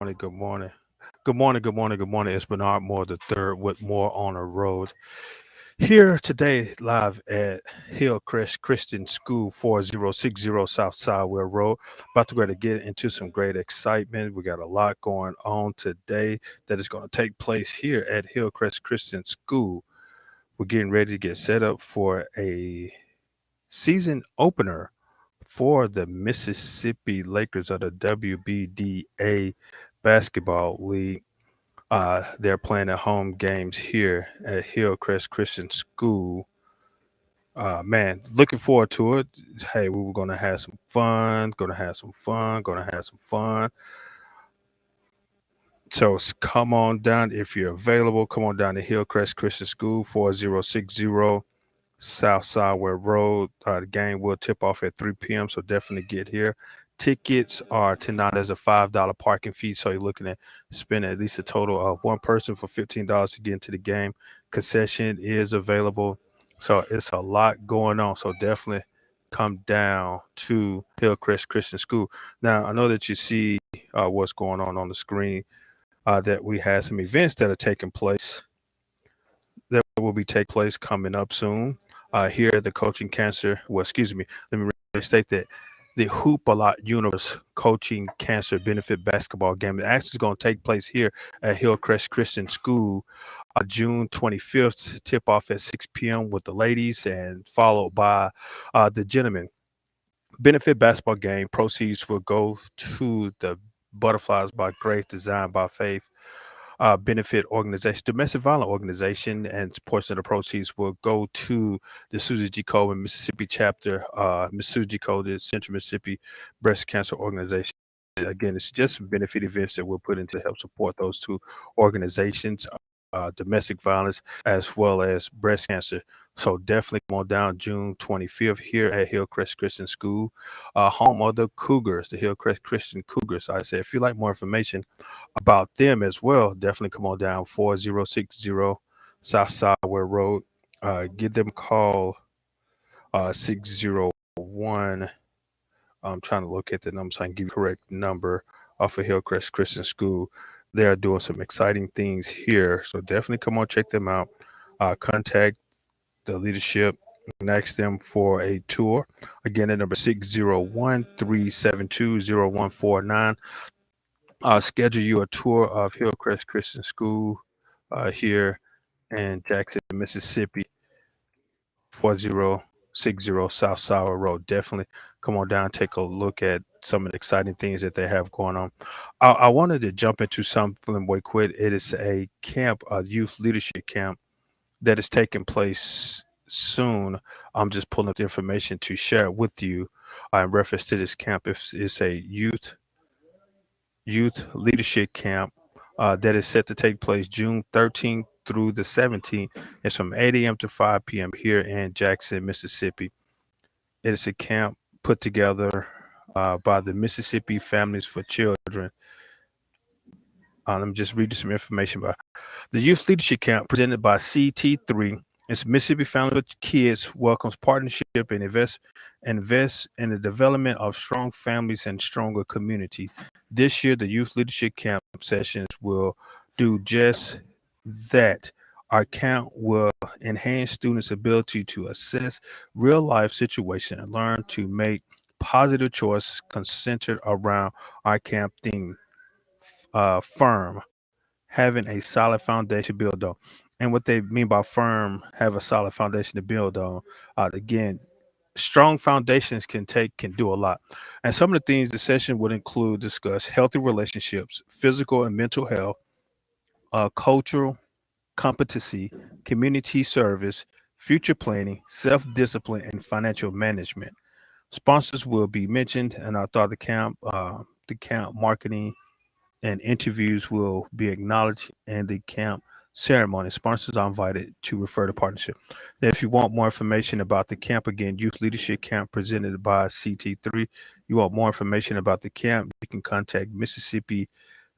morning. Good morning. Good morning. Good morning. Good morning. It's Bernard Moore the third with More on the Road. Here today, live at Hillcrest Christian School, 4060 South Sidewell Road. About to go to get into some great excitement. We got a lot going on today that is going to take place here at Hillcrest Christian School. We're getting ready to get set up for a season opener for the Mississippi Lakers of the WBDA Basketball League. They're playing at home games here at Hillcrest Christian School. Man, looking forward to it. Hey, we were going to have some fun, going to have some fun, going to have some fun. So come on down if you're available. Come on down to Hillcrest Christian School, 4060 South Sidewell Road. The game will tip off at 3 p.m., so definitely get here. Tickets are $10 a $5 parking fee, so you're looking at spending at least a total of one person for $15 to get into the game. Concession is available, so it's a lot going on. So definitely come down to Hillcrest Christian School. Now, I know that you see what's going on the screen, that we have some events that are taking place that will be take place coming up soon. Here at the Coaching Cancer, well, excuse me, let me restate that the Hoop a Lot Universe Coaching Cancer Benefit Basketball Game actually is going to take place here at Hillcrest Christian School, June 25th. Tip off at 6 p.m. with the ladies and followed by the gentlemen. Benefit basketball game proceeds will go to the Butterflies by Grace, Designed by Faith benefit organization, domestic violence organization, and portion of the proceeds will go to the Susie G. Coleman, Mississippi chapter, Miss Susie G. Coleman, Central Mississippi Breast Cancer Organization. Again, it's just benefit events that we'll put into help support those two organizations, domestic violence as well as breast cancer. So definitely come on down June 25th here at Hillcrest Christian School, home of the Cougars, the Hillcrest Christian Cougars. I said, if you'd like more information about them as well, definitely come on down 4060 South Sidewell Road. Give them a call, 601. I'm trying to look at the number so I can give you the correct number off of Hillcrest Christian School. They are doing some exciting things here. So definitely come on, check them out. Contact the leadership and ask them for a tour. Again, the number 601-372-0149. Schedule you a tour of Hillcrest Christian School here in Jackson, Mississippi, 4060 South Sour Road. Definitely come on down, take a look at some of the exciting things that they have going on. I wanted to jump into something way quick. It is a camp, a youth leadership camp that is taking place soon. I'm just pulling up the information to share with you in reference to this camp. It's a youth leadership camp that is set to take place June 13th through the 17th. It's from 8 a.m. to 5 p.m. here in Jackson, Mississippi. It is a camp put together by the Mississippi Families for Children. Let me just read you some information about the Youth Leadership Camp presented by CT3. It's Mississippi Family with Kids welcomes partnership and invest in the development of strong families and stronger community. This year, the Youth Leadership Camp sessions will do just that. Our camp will enhance students' ability to assess real life situations and learn to make positive choices centered around our camp theme, firm, having a solid foundation to build on. And what they mean by firm, have a solid foundation to build on. Again, strong foundations can do a lot. And some of the things the session would include discuss healthy relationships, physical and mental health, cultural competency, community service, future planning, self-discipline, and financial management. Sponsors will be mentioned, and I thought the camp marketing and interviews will be acknowledged in the camp ceremony. Sponsors are invited to refer to partnership. Now, if you want more information about the camp, again, Youth Leadership Camp presented by CT3, you want more information about the camp, you can contact Mississippi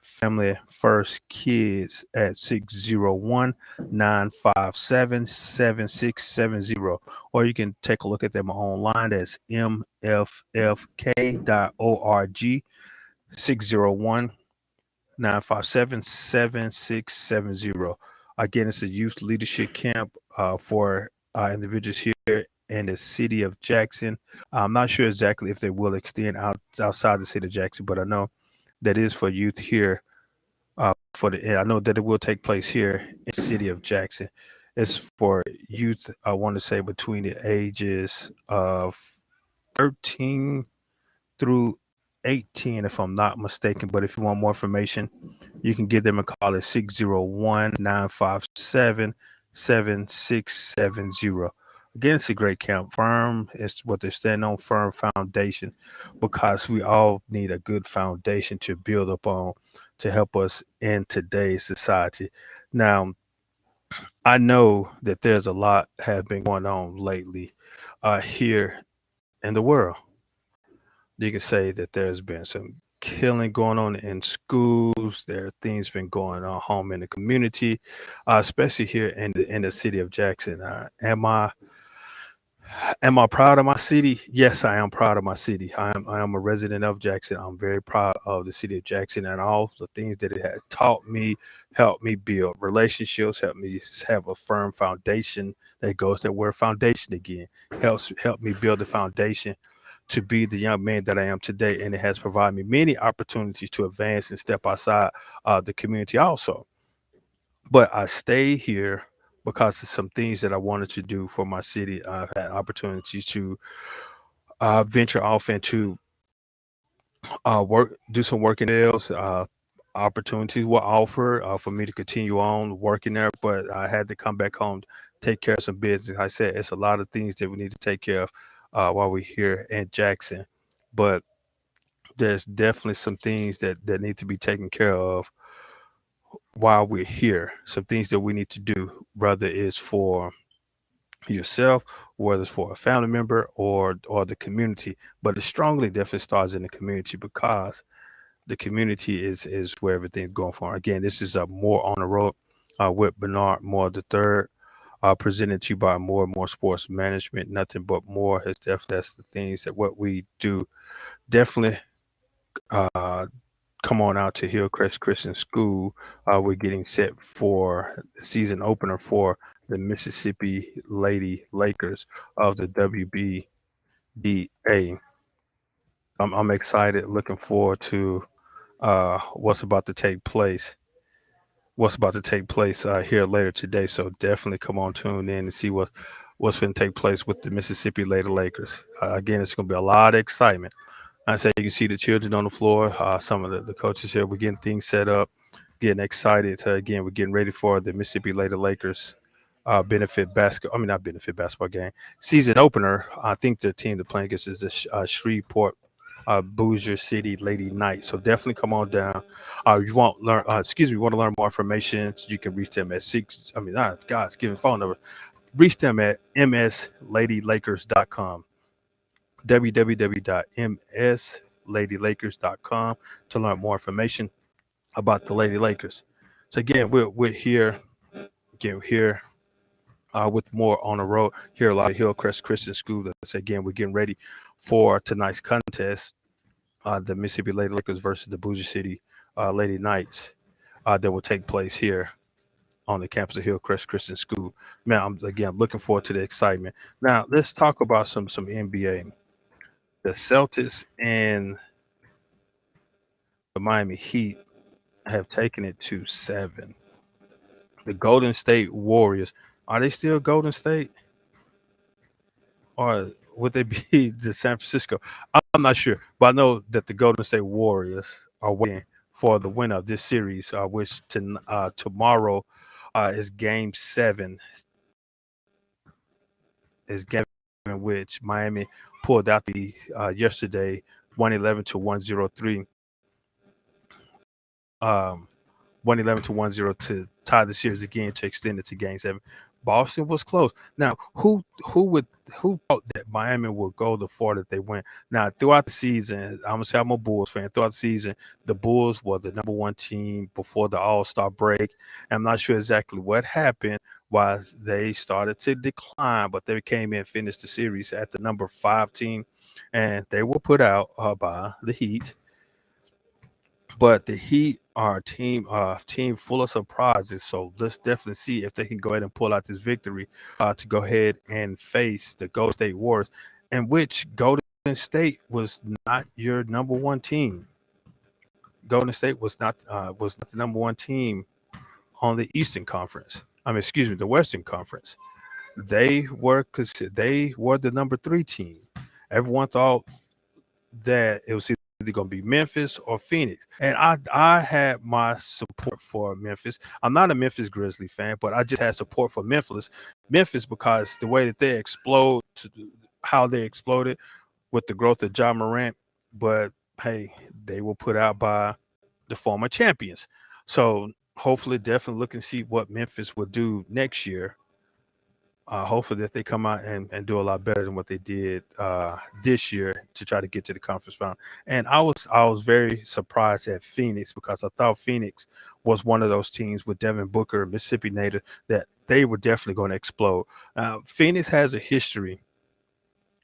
Family First Kids at 601-957-7670. Or you can take a look at them online as mffk.org, 601 957-7670. Again, it's a youth leadership camp for individuals here in the city of Jackson. I'm not sure exactly if they will extend outside the city of Jackson, but I know that is for youth here. I know that it will take place here in the city of Jackson. It's for youth. I want to say between the ages of 13 through 18, if I'm not mistaken. But if you want more information, you can give them a call at 601-957-7670. Again, it's a great camp. Firm is what they're standing on, firm foundation, because we all need a good foundation to build upon to help us in today's society. Now, I know that there's a lot have been going on lately here in the world. You can say that there's been some killing going on in schools. There are things been going on home in the community, especially here in the city of Jackson. Am I proud of my city? Yes, I am proud of my city. I am a resident of Jackson. I'm very proud of the city of Jackson and all the things that it has taught me, helped me build relationships, helped me have a firm foundation that goes that word foundation again. Help me build the foundation to be the young man that I am today. And it has provided me many opportunities to advance and step outside the community also. But I stay here because of some things that I wanted to do for my city. I've had opportunities to venture off into do some work in sales. Opportunities were offered for me to continue on working there, but I had to come back home, take care of some business. I said it's a lot of things that we need to take care of while we're here in Jackson, but there's definitely some things that need to be taken care of while we're here. Some things that we need to do, whether it's for yourself, whether it's for a family member or the community. But it strongly definitely starts in the community because the community is where everything's going for. Again, this is a More on the Road with Bernard Moore the third. Presented to you by More and More Sports Management. Nothing but more has definitely that's the things that what we do. Definitely uh, come on out to Hillcrest Christian School. We're getting set for the season opener for the Mississippi Lady Lakers of the WBDA. I'm excited, looking forward to what's about to take place. What's about to take place here later today. So definitely come on, tune in and see what's going to take place with the Mississippi Lady Lakers. Again, it's going to be a lot of excitement. I say you can see the children on the floor. Some of the coaches here. We're getting things set up, getting excited. Again, we're getting ready for the Mississippi Lady Lakers benefit basketball. I mean, not benefit basketball game. Season opener. I think the team they're playing against is the Shreveport Bossier City Lady Knights. So definitely come on down. You want learn? Want to learn more information? You can reach them at six. I mean, God's given phone number. Reach them at msladylakers.com. www.msladylakers.com to learn more information about the Lady Lakers. So again, we're here. Again, we're here with More on the Road here at Hillcrest Christian School. That's again, we're getting ready for tonight's contest, the Mississippi Lady Lakers versus the Bossier City Lady Knights that will take place here on the campus of Hillcrest Christian School. Man, I'm looking forward to the excitement. Now let's talk about some NBA. The Celtics and the Miami Heat have taken it to 7. The Golden State Warriors, are they still Golden State or would they be the San Francisco? I'm not sure, but I know that the Golden State Warriors are waiting for the winner of this series, which tomorrow is Game 7. Is game in which Miami pulled out the yesterday 111 to 103. 111 to 1-0 to tie the series again to extend it to Game 7. Boston was close. Now, who thought that Miami would go the far that they went? Now, throughout the season, I'm gonna say I'm a Bulls fan. Throughout the season, the Bulls were the number one team before the All-Star break. I'm not sure exactly what happened why they started to decline, but they came in, finished the series at the number 5 team, and they were put out by the Heat. But the Heat are a team full of surprises. So let's definitely see if they can go ahead and pull out this victory to go ahead and face the Golden State Warriors, in which Golden State was not your number one team. Golden State was not the number one team on the Eastern Conference. I mean, excuse me, the Western Conference. They were the number three team. Everyone thought that it was either going to be Memphis or Phoenix, and I had my support for Memphis. I'm not a Memphis Grizzly fan, but I just had support for Memphis because the way that they explode, how they exploded with the growth of John Morant. But hey, they were put out by the former champions. So hopefully, definitely look and see what Memphis will do next year. Hopefully that they come out and do a lot better than what they did this year to try to get to the conference final. And I was very surprised at Phoenix because I thought Phoenix was one of those teams with Devin Booker, Mississippi native, that they were definitely going to explode. Phoenix has a history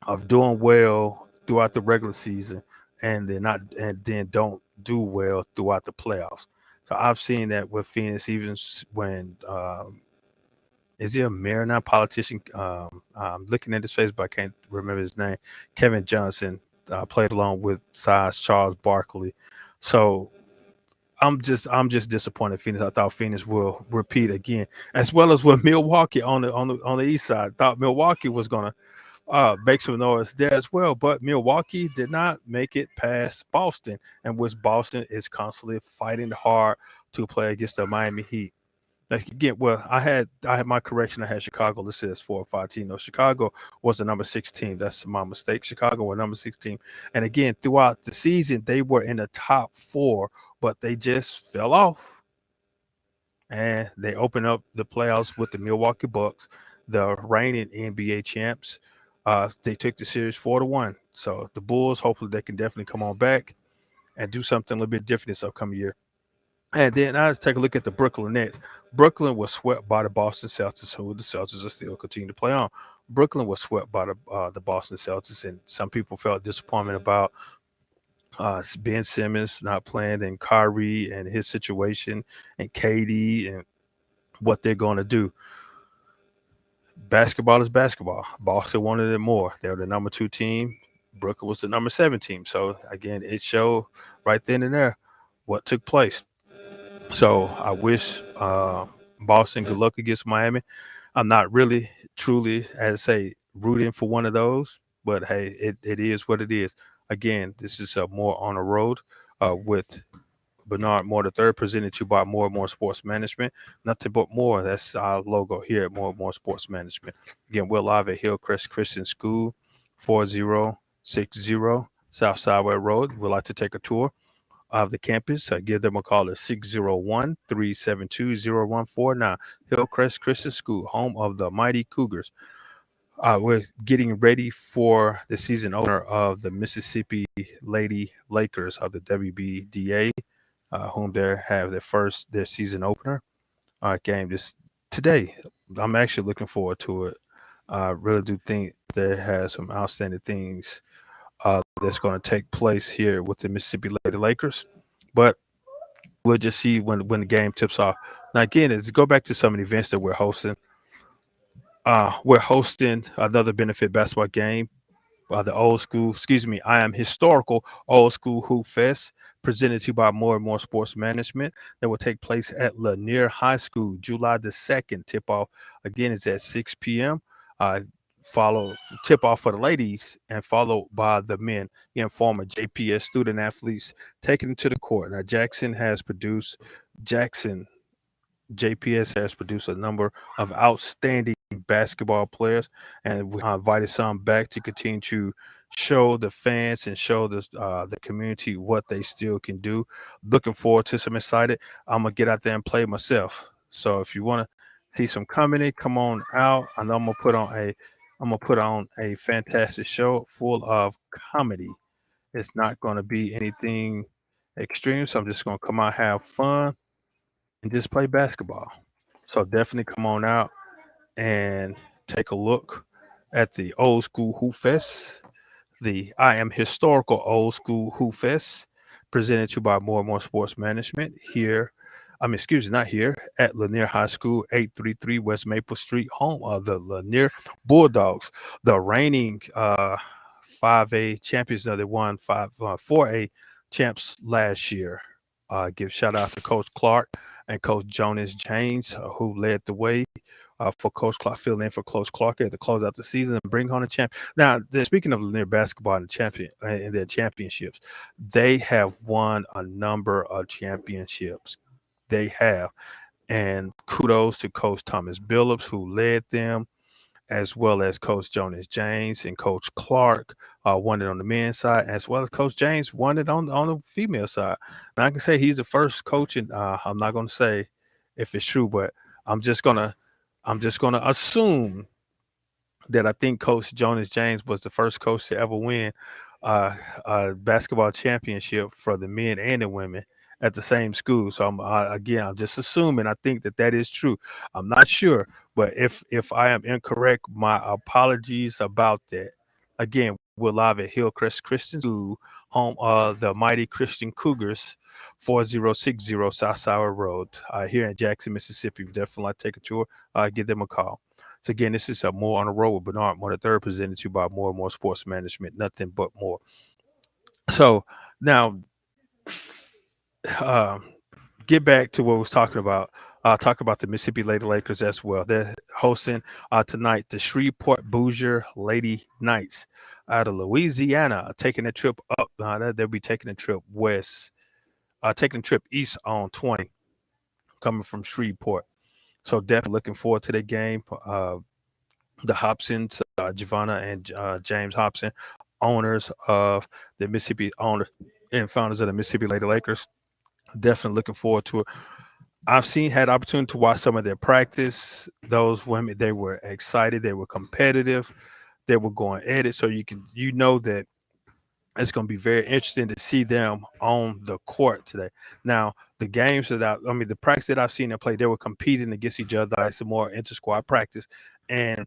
of doing well throughout the regular season and then don't do well throughout the playoffs. So I've seen that with Phoenix even when is he a mayor now? Politician? I'm looking at his face, but I can't remember his name. Kevin Johnson played along with size Charles Barkley. So I'm just disappointed. Phoenix. I thought Phoenix will repeat again, as well as with Milwaukee on the east side. Thought Milwaukee was gonna make some noise there as well, but Milwaukee did not make it past Boston, and which Boston is constantly fighting hard to play against the Miami Heat. Like again, well, I had my correction. I had Chicago listed as 4 or 5 team. No, Chicago was the number 16. That's my mistake. Chicago were number 16. And again, throughout the season, they were in the top four, but they just fell off. And they opened up the playoffs with the Milwaukee Bucks, the reigning NBA champs. They took the series 4-1. So the Bulls, hopefully, they can definitely come on back and do something a little bit different this upcoming year. And then I just take a look at the Brooklyn Nets. Brooklyn was swept by the Boston Celtics, who the Celtics are still continuing to play on. Brooklyn was swept by the Boston Celtics, and some people felt disappointment about Ben Simmons not playing, and Kyrie and his situation, and KD and what they're going to do. Basketball is basketball. Boston wanted it more. They were the number two team. Brooklyn was the number seven team. So again, it showed right then and there what took place. So I wish Boston good luck against Miami. I'm not really truly, as I say, rooting for one of those, but hey, it is what it is. Again, this is more on the road with Bernard Moore the third, presented to you by More and More Sports Management. Nothing but more. That's our logo here at More and More Sports Management. Again, we're live at Hillcrest Christian School, 4060 South Sideway Road. We'd like to take a tour of the campus. Give them a call at 601-372-0149. Hillcrest Christian School, home of the Mighty Cougars. We're getting ready for the season opener of the Mississippi Lady Lakers of the WBDA, whom they have their season opener game this today. I'm actually looking forward to it. I really do think they have some outstanding things that's going to take place here with the Mississippi Lady Lakers. But we'll just see when the game tips off. Now, again, is go back to some of the events that we're hosting. We're hosting another benefit basketball game. The old school, excuse me, I am historical old school hoop fest presented to you by More and More Sports Management that will take place at Lanier High School, July the 2nd. Tip off again is at 6 p.m. Uh, follow tip off for the ladies and followed by the men. Again, former JPS student athletes taken to the court. Now, Jackson JPS has produced a number of outstanding basketball players, and we invited some back to continue to show the fans and show the community what they still can do. Looking forward to some excited. I'm gonna get out there and play myself. So if you want to see some comedy, come on out. I know I'm gonna put on a fantastic show full of comedy. It's not gonna be anything extreme, so I'm just gonna come out, have fun, and just play basketball. So definitely come on out and take a look at the old school hoop fest, the I am historical old school hoop fest presented to you by More and More Sports Management here. Excuse me, not here, at Lanier High School, 833 West Maple Street, home of the Lanier Bulldogs, the reigning 5A champions. Now they won 4A champs last year. Give shout out to Coach Clark and Coach Jonas James, who led the way for Coach Clark, filling in for Coach Clark at the close out the season and bring home the champ. Now, speaking of Lanier basketball and in their championships, they have won a number of championships. They have, and kudos to Coach Thomas Billups, who led them, as well as Coach Jonas James and Coach Clark won it on the men's side, as well as Coach James won it on the female side. Now I can say he's the first coach, and I'm not going to say if it's true, but I'm just gonna assume that I think Coach Jonas James was the first coach to ever win a basketball championship for the men and the women at the same school. So I'm just assuming. I think that is true. I'm not sure, but if I am incorrect, my apologies about that. Again, we're live at Hillcrest Christian School, home of the mighty Christian Cougars, 4060 South Sour Road, here in Jackson, Mississippi. Definitely like to take a tour. Give them a call. So again, this is a More on the Road with Bernard Moore III, presented to you by More and More Sports Management. Nothing but more. So now, uh, get back to what we was talking about. Talk about the Mississippi Lady Lakers as well. They're hosting tonight the Shreveport Bossier Lady Knights out of Louisiana, taking a trip up. They'll be taking a trip west, taking a trip east on 20, coming from Shreveport. So definitely looking forward to the game. The Hobsons, Giovanna and James Hobson, owners of the Mississippi owner and founders of the Mississippi Lady Lakers. Definitely looking forward to it. Had opportunity to watch some of their practice. Those women, they were excited, they were competitive, they were going at it. So you know that it's going to be very interesting to see them on the court today. Now, the games the practice that I've seen them play, they were competing against each other. It's a more inter-squad practice, and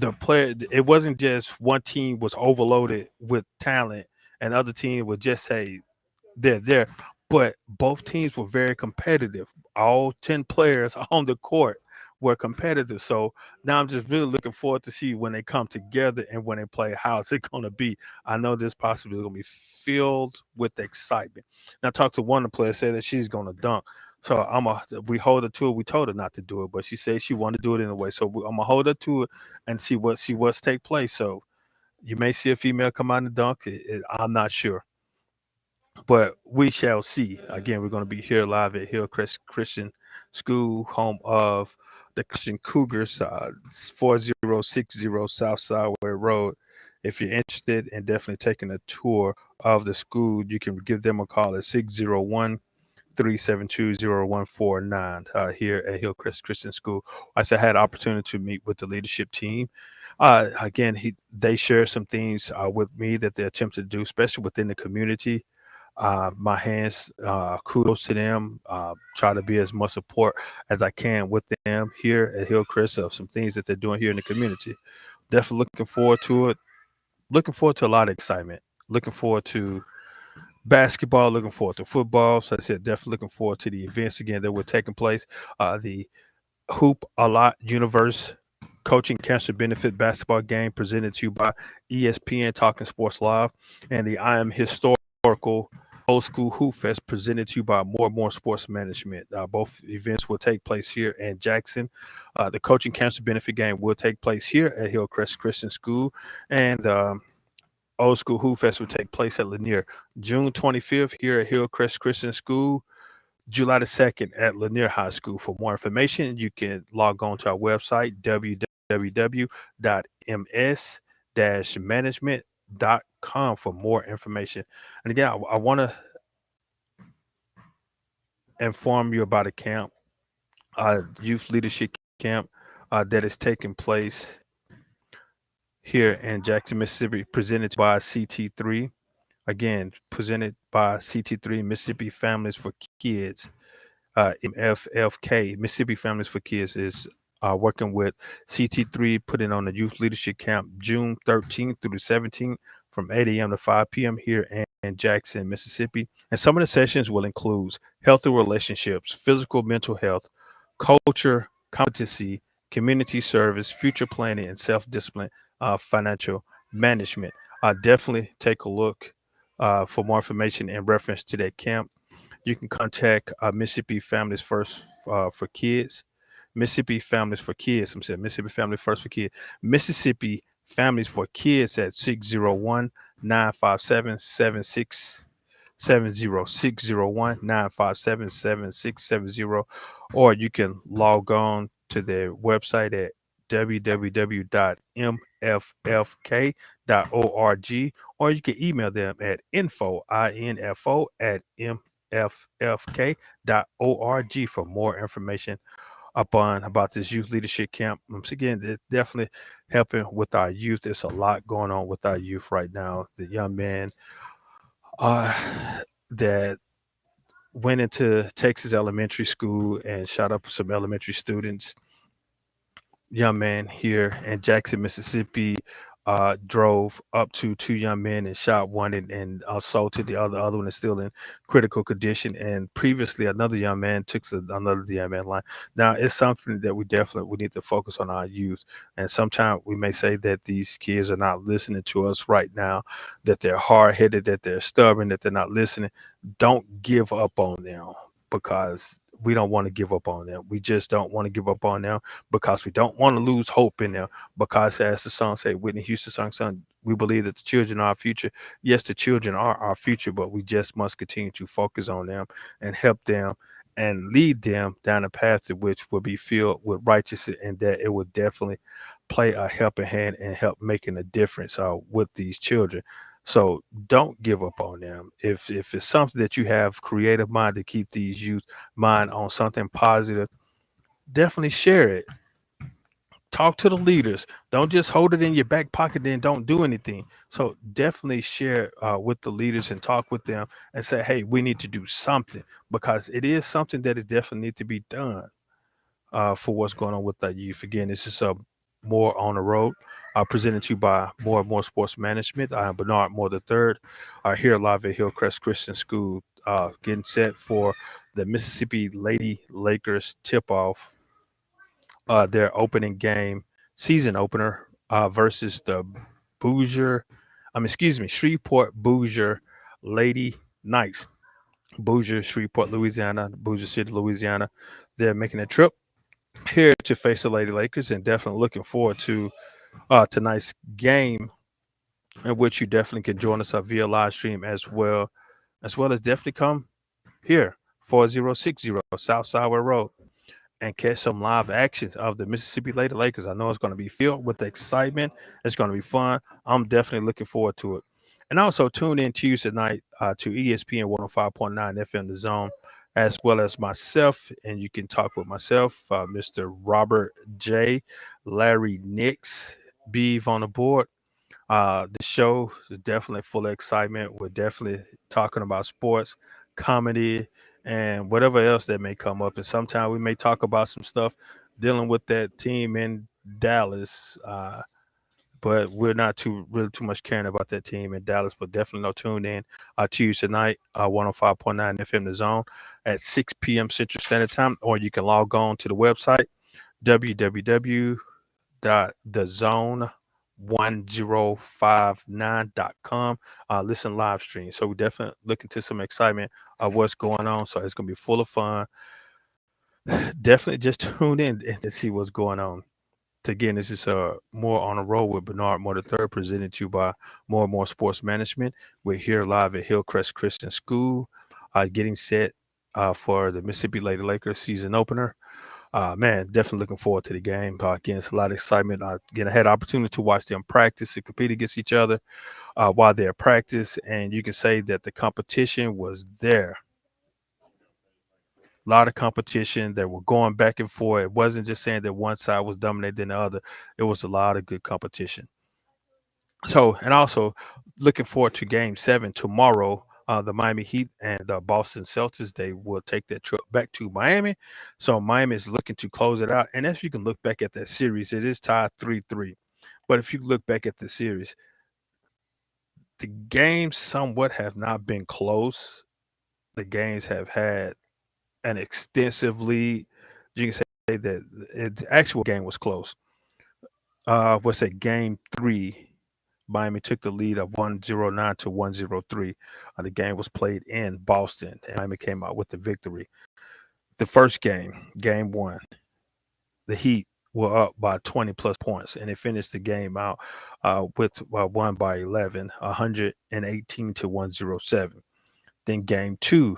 it wasn't just one team was overloaded with talent and other team would just say they're there, but both teams were very competitive. All 10 players on the court were competitive. So now I'm just really looking forward to see when they come together and when they play, how is it going to be. I know this possibly going to be filled with excitement. Now I talked to one of the players, said that she's going to dunk. So we hold her to it. We told her not to do it, but she said she wanted to do it anyway. So I'm gonna hold her to it and see what's take place. So you may see a female come out and dunk. I'm not sure, but we shall see. Again, we're going to be here live at Hillcrest Christian School, home of the Christian Cougars, 4060 South Sideway Road. If you're interested in definitely taking a tour of the school, you can give them a call at 601-372-0149 here at Hillcrest Christian School. I had opportunity to meet with the leadership team. Again, they share some things with me that they attempted to do, especially within the community. My hands, kudos to them. Try to be as much support as I can with them here at Hillcrest of some things that they're doing here in the community. Definitely looking forward to it. Looking forward to a lot of excitement. Looking forward to basketball. Looking forward to football. So I said, definitely looking forward to the events again that were taking place. The Hoop a Lot Universe Coaching Cancer Benefit Basketball Game presented to you by ESPN Talking Sports Live, and the I Am Historical Old School Hoop Fest presented to you by More and More Sports Management. Both events will take place here in Jackson. The Coaching Cancer Benefit Game will take place here at Hillcrest Christian School, and Old School Hoop Fest will take place at Lanier. June 25th here at Hillcrest Christian School. July the 2nd at Lanier High School. For more information, you can log on to our website, www.ms-management.com, for more information. And again, I want to inform you about a camp, youth leadership camp that is taking place here in Jackson, Mississippi, presented by CT3. Again, presented by CT3, Mississippi Families for Kids. MFFK, Mississippi Families for Kids, is working with CT3, putting on the youth leadership camp June 13th through the 17th from 8 a.m. to 5 p.m. here in Jackson, Mississippi. And some of the sessions will include healthy relationships, physical, mental health, culture, competency, community service, future planning, and self discipline, financial management. Definitely take a look for more information in reference to that camp. You can contact Mississippi Families First for Kids. Mississippi Families for Kids. I'm saying Mississippi Family First for Kids. Mississippi Families for Kids at 601-957-7670. 601-957-7670, or you can log on to their website at www.mffk.org, or you can email them at info at mffk.org for more information upon about this youth leadership camp. Once again, it's definitely helping with our youth. There's a lot going on with our youth right now. The young men uh, that went into Texas elementary school and shot up some elementary students. Young man here in Jackson, Mississippi, drove up to two young men and shot one and assaulted the other. Other one is still in critical condition. And previously, another young man took another young man line. Now, it's something that we need to focus on our youth. And sometimes we may say that these kids are not listening to us right now, that they're hard headed, that they're stubborn, that they're not listening. Don't give up on them, because we don't want to give up on them. We just don't want to give up on them because we don't want to lose hope in them. Because as the song said, Whitney Houston song, son, we believe that the children are our future. Yes, the children are our future, but we just must continue to focus on them and help them and lead them down a path in which will be filled with righteousness, and that it will definitely play a helping hand and help making a difference with these children. So don't give up on them. If it's something that you have creative mind to keep these youth mind on something positive, definitely share it. Talk to the leaders. Don't just hold it in your back pocket and don't do anything. So definitely share with the leaders and talk with them and say, hey, we need to do something, because it is something that is definitely need to be done for what's going on with that youth. Again, this is more on the road. Presented to you by More and More Sports Management. I am Bernard Moore III, here live at Hillcrest Christian School, getting set for the Mississippi Lady Lakers tip-off, their opening game, season opener, versus the Shreveport Bossier Lady Knights. Bossier, Shreveport, Louisiana, Bossier City, Louisiana. They're making a trip here to face the Lady Lakers, and definitely looking forward to tonight's game, in which you definitely can join us via live stream as well as definitely come here 4060 South Sideway Road and catch some live actions of the Mississippi Lady Lakers. I know it's going to be filled with excitement. It's going to be fun. I'm definitely looking forward to it. And also tune in Tuesday night to ESPN 105.9 FM The Zone, as well as myself. And you can talk with myself, Mr. Robert J. Larry Nix, Beeve on the board. The show is definitely full of excitement. We're definitely talking about sports, comedy, and whatever else that may come up. And sometimes we may talk about some stuff dealing with that team in Dallas. But we're not too much caring about that team in Dallas. But definitely no tune in Tuesday night, 105.9 FM The Zone at 6 p.m. Central Standard Time, or you can log on to the website www.thezone1059.com. Listen live stream. So we definitely looking to some excitement of what's going on. So it's gonna be full of fun. Definitely just tune in and to see what's going on. So again, this is more on the road with Bernard Moore III, presented to you by More and More Sports Management. We're here live at Hillcrest Christian School, getting set for the Mississippi Lady Lakers season opener. Man, definitely looking forward to the game. Again, it's a lot of excitement. Again, I had the opportunity to watch them practice and compete against each other while they're practice, and you can say that the competition was there. A lot of competition that were going back and forth. It wasn't just saying that one side was dominating than the other. It was a lot of good competition. So, and also looking forward to Game 7 tomorrow. The Miami Heat and the Boston Celtics, they will take that trip back to Miami. So Miami is looking to close it out. And as you can look back at that series, it is tied 3-3. But if you look back at the series, The games somewhat have not been close. The games have had an extensive lead. You can say that the actual game was close. What's that? Game three, Miami took the lead of 109 to 103. The game was played in Boston, and Miami came out with the victory. The first game, game one, the Heat were up by 20 plus points, and they finished the game out with one by 11, 118 to 107. Then game two,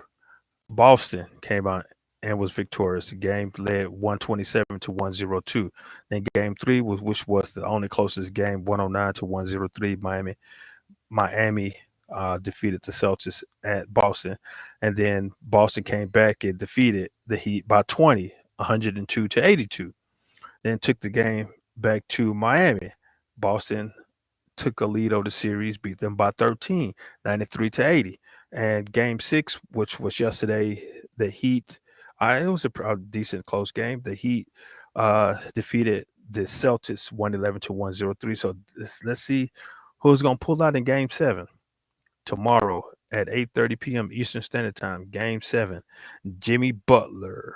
Boston came out and was victorious. The game led 127 to 102. Then game three was which was the only closest game, 109 to 103. Miami defeated the Celtics at Boston, and then Boston came back and defeated the Heat by 20, 102 to 82. Then took the game back to Miami. Boston took a lead over the series, beat them by 13, 93 to 80. And game six, which was yesterday, the Heat, it was a decent close game. The Heat defeated the Celtics 111 to 103. So let's see who's going to pull out in game seven tomorrow at 8:30 p.m. Eastern Standard Time. Game seven, Jimmy Butler,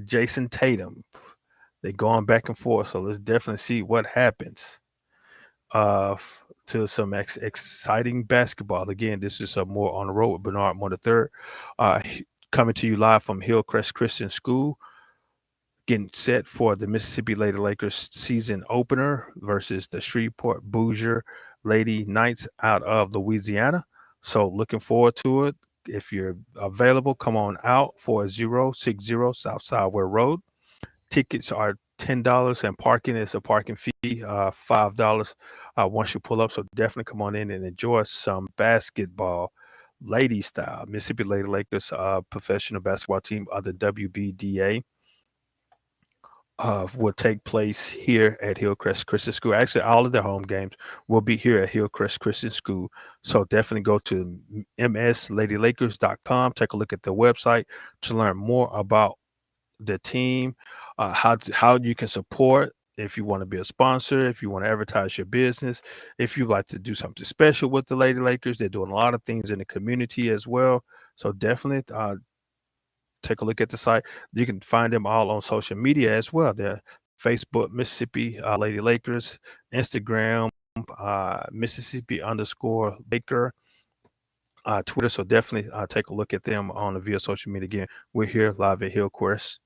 Jason Tatum. They're going back and forth. So let's definitely see what happens uh, to some exciting basketball. Again, this is a more on the road with Bernard Moore III, coming to you live from Hillcrest Christian School, getting set for the Mississippi Lady Lakers season opener versus the Shreveport Bossier Lady Knights out of Louisiana. So looking forward to it. If you're available, come on out for 060 South Sidewell Road. Tickets are $10 and parking is a parking fee, $5 once you pull up. So definitely come on in and enjoy some basketball, lady style. Mississippi Lady Lakers professional basketball team of the WBDA will take place here at Hillcrest Christian School. Actually, all of the home games will be here at Hillcrest Christian School. So definitely go to msladylakers.com. Take a look at the website to learn more about the team, how you can support. If you want to be a sponsor, if you want to advertise your business, if you like to do something special with the Lady Lakers, they're doing a lot of things in the community as well. So definitely take a look at the site. You can find them all on social media as well. They're Facebook, Mississippi Lady Lakers, Instagram, Mississippi underscore Laker, Twitter. So definitely take a look at them on the via social media. Again, we're here live at Hillcrest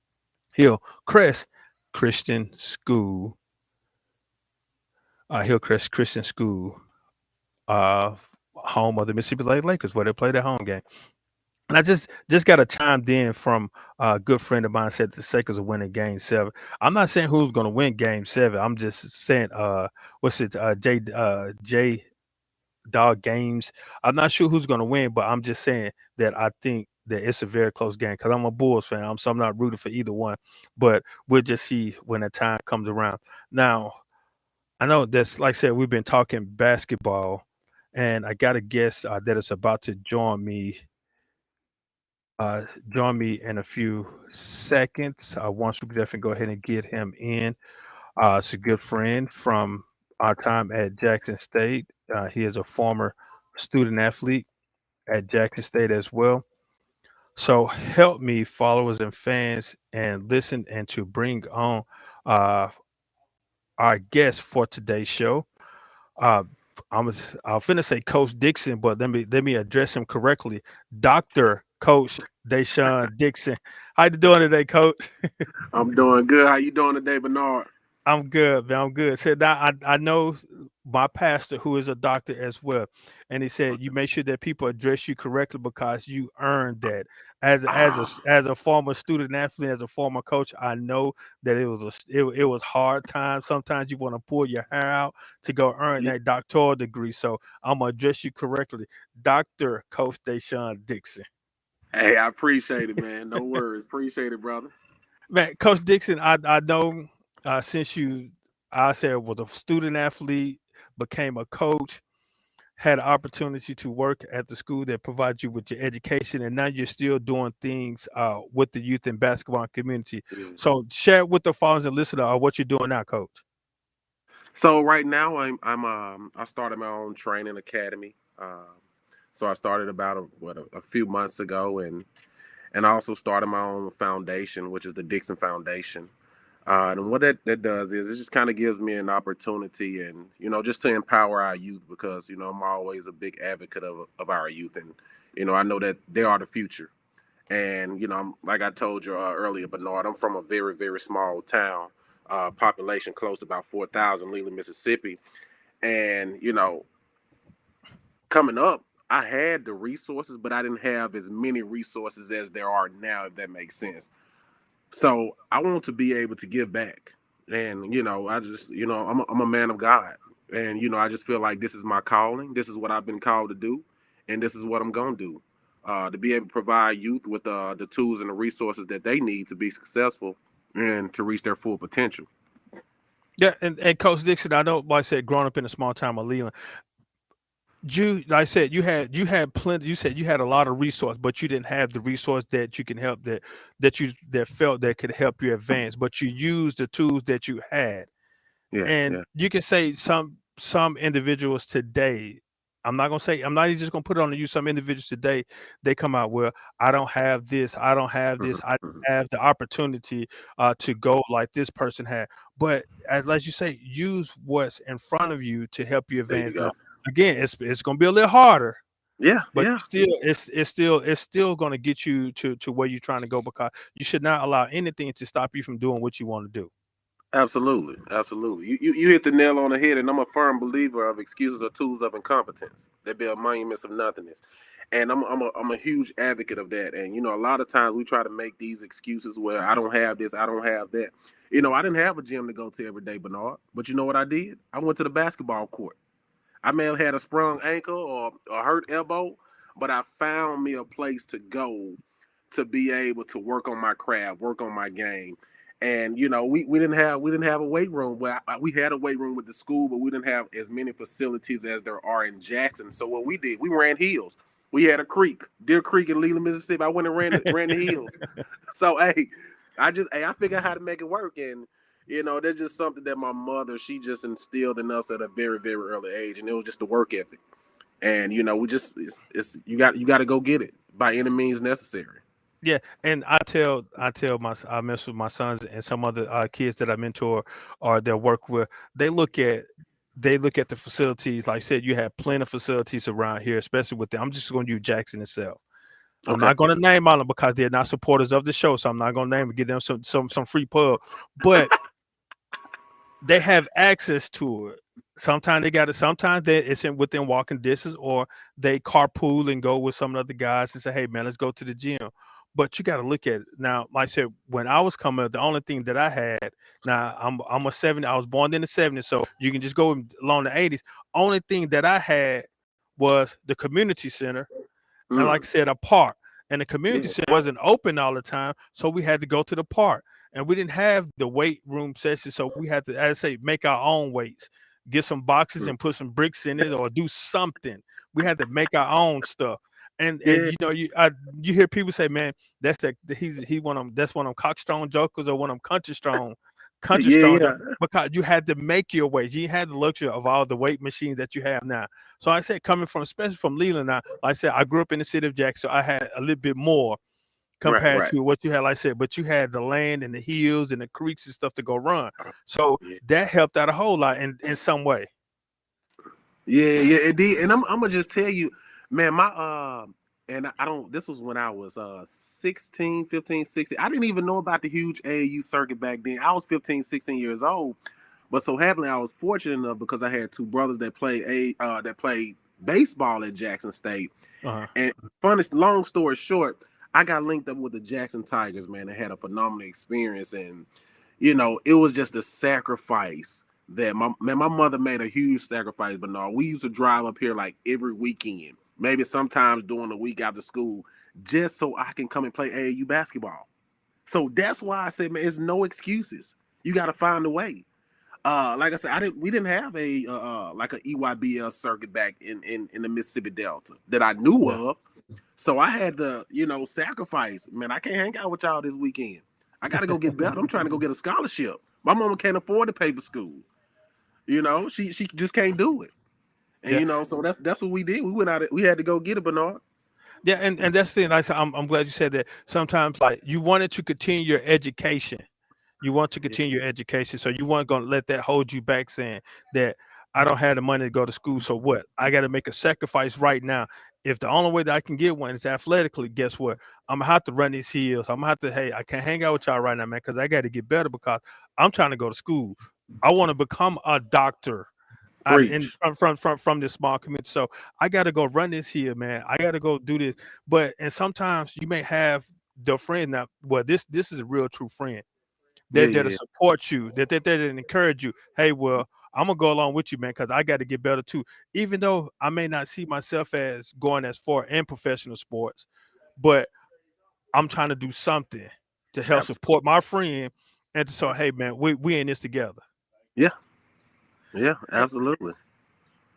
Christian School, Hillcrest Christian School, uh, home of the Mississippi Lady Lakers, where they play their home game. And I just got a chimed in from a good friend of mine said the Lakers are winning Game Seven. I'm not saying who's going to win Game Seven. I'm just saying, what's it, J Dog Games. I'm not sure who's going to win, but I'm just saying that I think that it's a very close game because I'm a Bulls fan. So I'm not rooting for either one, but we'll just see when the time comes around. Now, I know that's like I said, we've been talking basketball, and I got a guest that is about to join me in a few seconds. Once we definitely go ahead and get him in. It's a good friend from our time at Jackson State. He is a former student athlete at Jackson State as well. So help me, followers and fans, and listen and to bring on uh, our guest for today's show. Uh, I'll finna say Coach Dixon, but let me address him correctly. Dr. Coach Deshaun Dixon. How you doing today, Coach? I'm doing good. How you doing today, Bernard? I'm good, man. I'm good. Said now I know my pastor who is a doctor as well, and he said you make sure that people address you correctly because you earned that. Ah, As a former student athlete, as a former coach, I know that it was hard times. Sometimes you want to pull your hair out to go earn yeah. that doctoral degree. So I'm gonna address you correctly, Doctor Coach Deshaun Dixon. Hey, I appreciate it, man. No worries. Appreciate it, brother. Man, Coach Dixon, I know since I said was a student athlete, became a coach, had an opportunity to work at the school that provides you with your education, and now you're still doing things with the youth and basketball community. Yeah. So share with the followers and listeners what you're doing now, Coach. So right now, I started my own training academy. Uh, so I started about a few months ago, and I also started my own foundation, which is the Dixon Foundation. And what that does is it just kind of gives me an opportunity, and just to empower our youth, because I'm always a big advocate of our youth, and I know that they are the future. And like I told you earlier, Bernard, I'm from a very, very small town, population close to about 4,000, Leland, Mississippi. And coming up, I had the resources, but I didn't have as many resources as there are now, if that makes sense. So I want to be able to give back. And I just I'm a man of God. And I just feel like this is my calling. This is what I've been called to do, and this is what I'm gonna do. To be able to provide youth with the tools and the resources that they need to be successful and to reach their full potential. Yeah, and Coach Dixon, I know, like I said, growing up in a small town of Leland, like I said, you had plenty. You said you had a lot of resource, but you didn't have the resource that you can help that felt that could help you advance. But you used the tools that you had, Yeah, and yeah. you can say some individuals today. I'm not even just gonna put it on you. Some individuals today, they come out, well, I don't have this, I don't have Hmm. this, I Hmm. don't have the opportunity to go like this person had. But as you say, use what's in front of you to help you There you advance. Now, go. again, it's gonna be a little harder, Yeah, but yeah. it's still gonna get you to where you're trying to go, because you should not allow anything to stop you from doing what you want to do. Absolutely, absolutely. You hit the nail on the head, and I'm a firm believer of excuses are tools of incompetence. They build monuments of nothingness, and I'm a huge advocate of that. And a lot of times we try to make these excuses where I don't have this, I don't have that. I didn't have a gym to go to every day, Bernard. But you know what I did? I went to the basketball court. I may have had a sprung ankle or a hurt elbow, but I found me a place to go to be able to work on my craft, work on my game. And we didn't have a weight room. Well, we had a weight room with the school, but we didn't have as many facilities as there are in Jackson. So what we did, we ran hills. We had a creek, Deer Creek in Leland, Mississippi. I went and ran the hills. So I figured out how to make it work, and that's just something that my mother, she just instilled in us at a very, very early age, and it was just the work ethic. And we just it's you got to go get it by any means necessary. Yeah, and I mess with my sons and some other kids that I mentor or that work with. They look at they look at the facilities. Like I said, you have plenty of facilities around here, especially with them. I'm just going to use Jackson itself. I'm Okay. not going to name all of them because they're not supporters of the show, so I'm not going to name and give them some free pub. But they have access to it. Sometimes they got it. Sometimes it's within walking distance, or they carpool and go with some of the other guys and say, "Hey, man, let's go to the gym." But you got to look at it now. Like I said, when I was coming up, the only thing that I had, now I'm a 70. I was born in the 70s, so you can just go along the 80s. Only thing that I had was the community center, and like I Mm, said, a park. And the community yeah. center wasn't open all the time, so we had to go to the park. And we didn't have the weight room session, so we had to, as I say, make our own weights, get some boxes Mm, and put some bricks in it, or do something. We had to make our own stuff. And yeah. you hear people say, "Man, that's that he one of them. That's one of them cockstrong jokers or one of them country Yeah. strong Yeah. jokers." Because you had to make your weight. You had the luxury of all the weight machines that you have now. So I said, coming from, especially from Leland, now, like I said, I grew up in the city of Jackson, so I had a little bit more Right. compared Right. to what you had. Like I said, but you had the land and the hills and the creeks and stuff to go run. So Yeah. that helped out a whole lot in some way. Yeah. Yeah. It did. And I'm gonna just tell you, man. My and I don't. This was when I was 16, 15, 16. I didn't even know about the huge AAU circuit back then. I was 15, 16 years old. But so happily, I was fortunate enough because I had two brothers that played baseball at Jackson State. Uh-huh. And funnest, long story short, I got linked up with the Jackson Tigers, man, and had a phenomenal experience. And it was just a sacrifice that my mother made a huge sacrifice. But no, we used to drive up here like every weekend, maybe sometimes during the week after school, just so I can come and play AAU basketball. So that's why I said, man, it's no excuses. You got to find a way. Like I said, we didn't have a like a EYBL circuit back in the Mississippi Delta that I knew Yeah. of. So I had to, sacrifice. Man, I can't hang out with y'all this weekend. I got to go get better. I'm trying to go get a scholarship. My mama can't afford to pay for school. She just can't do it. And Yeah, so that's what we did. We went out. We had to go get it, Bernard. yeah, and that's the thing. Like I said, I'm glad you said that. Sometimes, like you wanted to continue your education, you want to Yeah. continue your education, so you weren't going to let that hold you back, saying that I don't have the money to go to school. So what? I got to make a sacrifice right now. If the only way that I can get one is athletically, guess what? I'm gonna have to run these hills. I'm gonna have to. Hey, I can't hang out with y'all right now, man, because I got to get better because I'm trying to go to school. I want to become a doctor out of in Preach. from this small community. So I got to go run this here, man. I got to go do this. But and sometimes you may have the friend now. Well, this is a real true friend Yeah, that'll yeah, support you, that encourage you. Hey, well, I'm gonna go along with you, man, because I got to get better too. Even though I may not see myself as going as far in professional sports, but I'm trying to do something to help absolutely. support my friend. And so, hey, man, we in this together. Yeah, yeah, absolutely.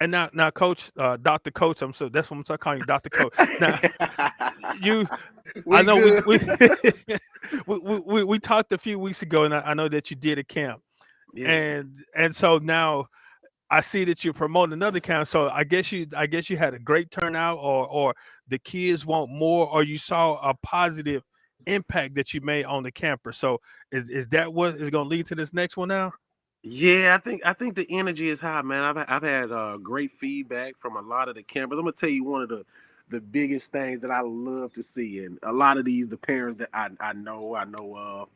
And now, Coach, Doctor Coach, I'm so that's what I'm calling you, Doctor Coach. Now, you, I We know we good. we we talked a few weeks ago, and I know that you did a camp, Yeah. and so now I see that you're promoting another camp. So I guess you had a great turnout, or the kids want more, or you saw a positive impact that you made on the camper. So is that what is going to lead to this next one now? Yeah, I think the energy is high, man. I've had great feedback from a lot of the campers. I'm gonna tell you one of the biggest things that I love to see, and a lot of the parents that I know of,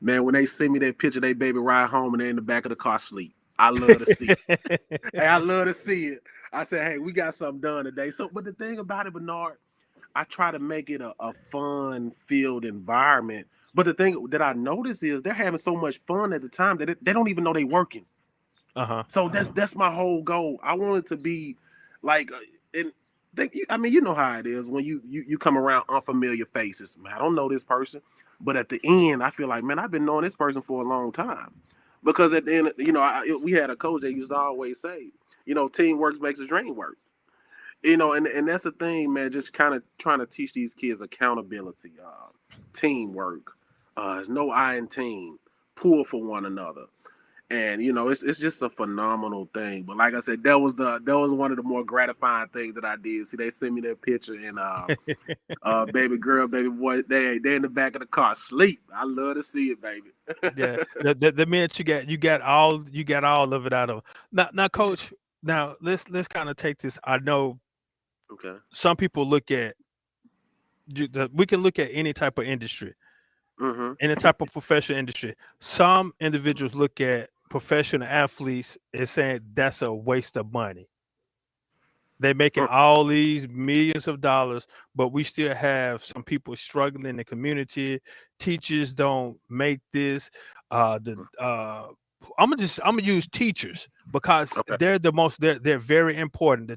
man, when they send me that picture, they baby ride home and they're in the back of the car sleep. I love to see. Hey, I love to see it. I said, hey, we got something done today. So, but the thing about it, Bernard, I try to make it a fun filled environment. But the thing that I notice is they're having so much fun at the time that they don't even know they working. Uh-huh. So that's my whole goal. I want it to be like, and I mean, you know how it is when you come around unfamiliar faces. Man, I don't know this person, but at the end, I feel like, man, I've been knowing this person for a long time. Because at the end, we had a coach that used to always say, teamwork makes the dream work. And that's the thing, man. Just kind of trying to teach these kids accountability, teamwork. There's no I in team. Pull for one another, and it's just a phenomenal thing. But like I said, that was one of the more gratifying things that I did. See, they sent me that picture, and baby girl, baby boy, they in the back of the car sleep. I love to see it, baby. Yeah, the minute you got all of it out of now, Coach. Now let's kind of take this. I know Okay. some people look at we can look at any type of industry, Mm-hmm. any type of professional industry. Some individuals look at professional athletes and saying that's a waste of money. They're making all these millions of dollars, but we still have some people struggling in the community. Teachers don't make this. The I'm gonna use teachers because Okay. they're very important. The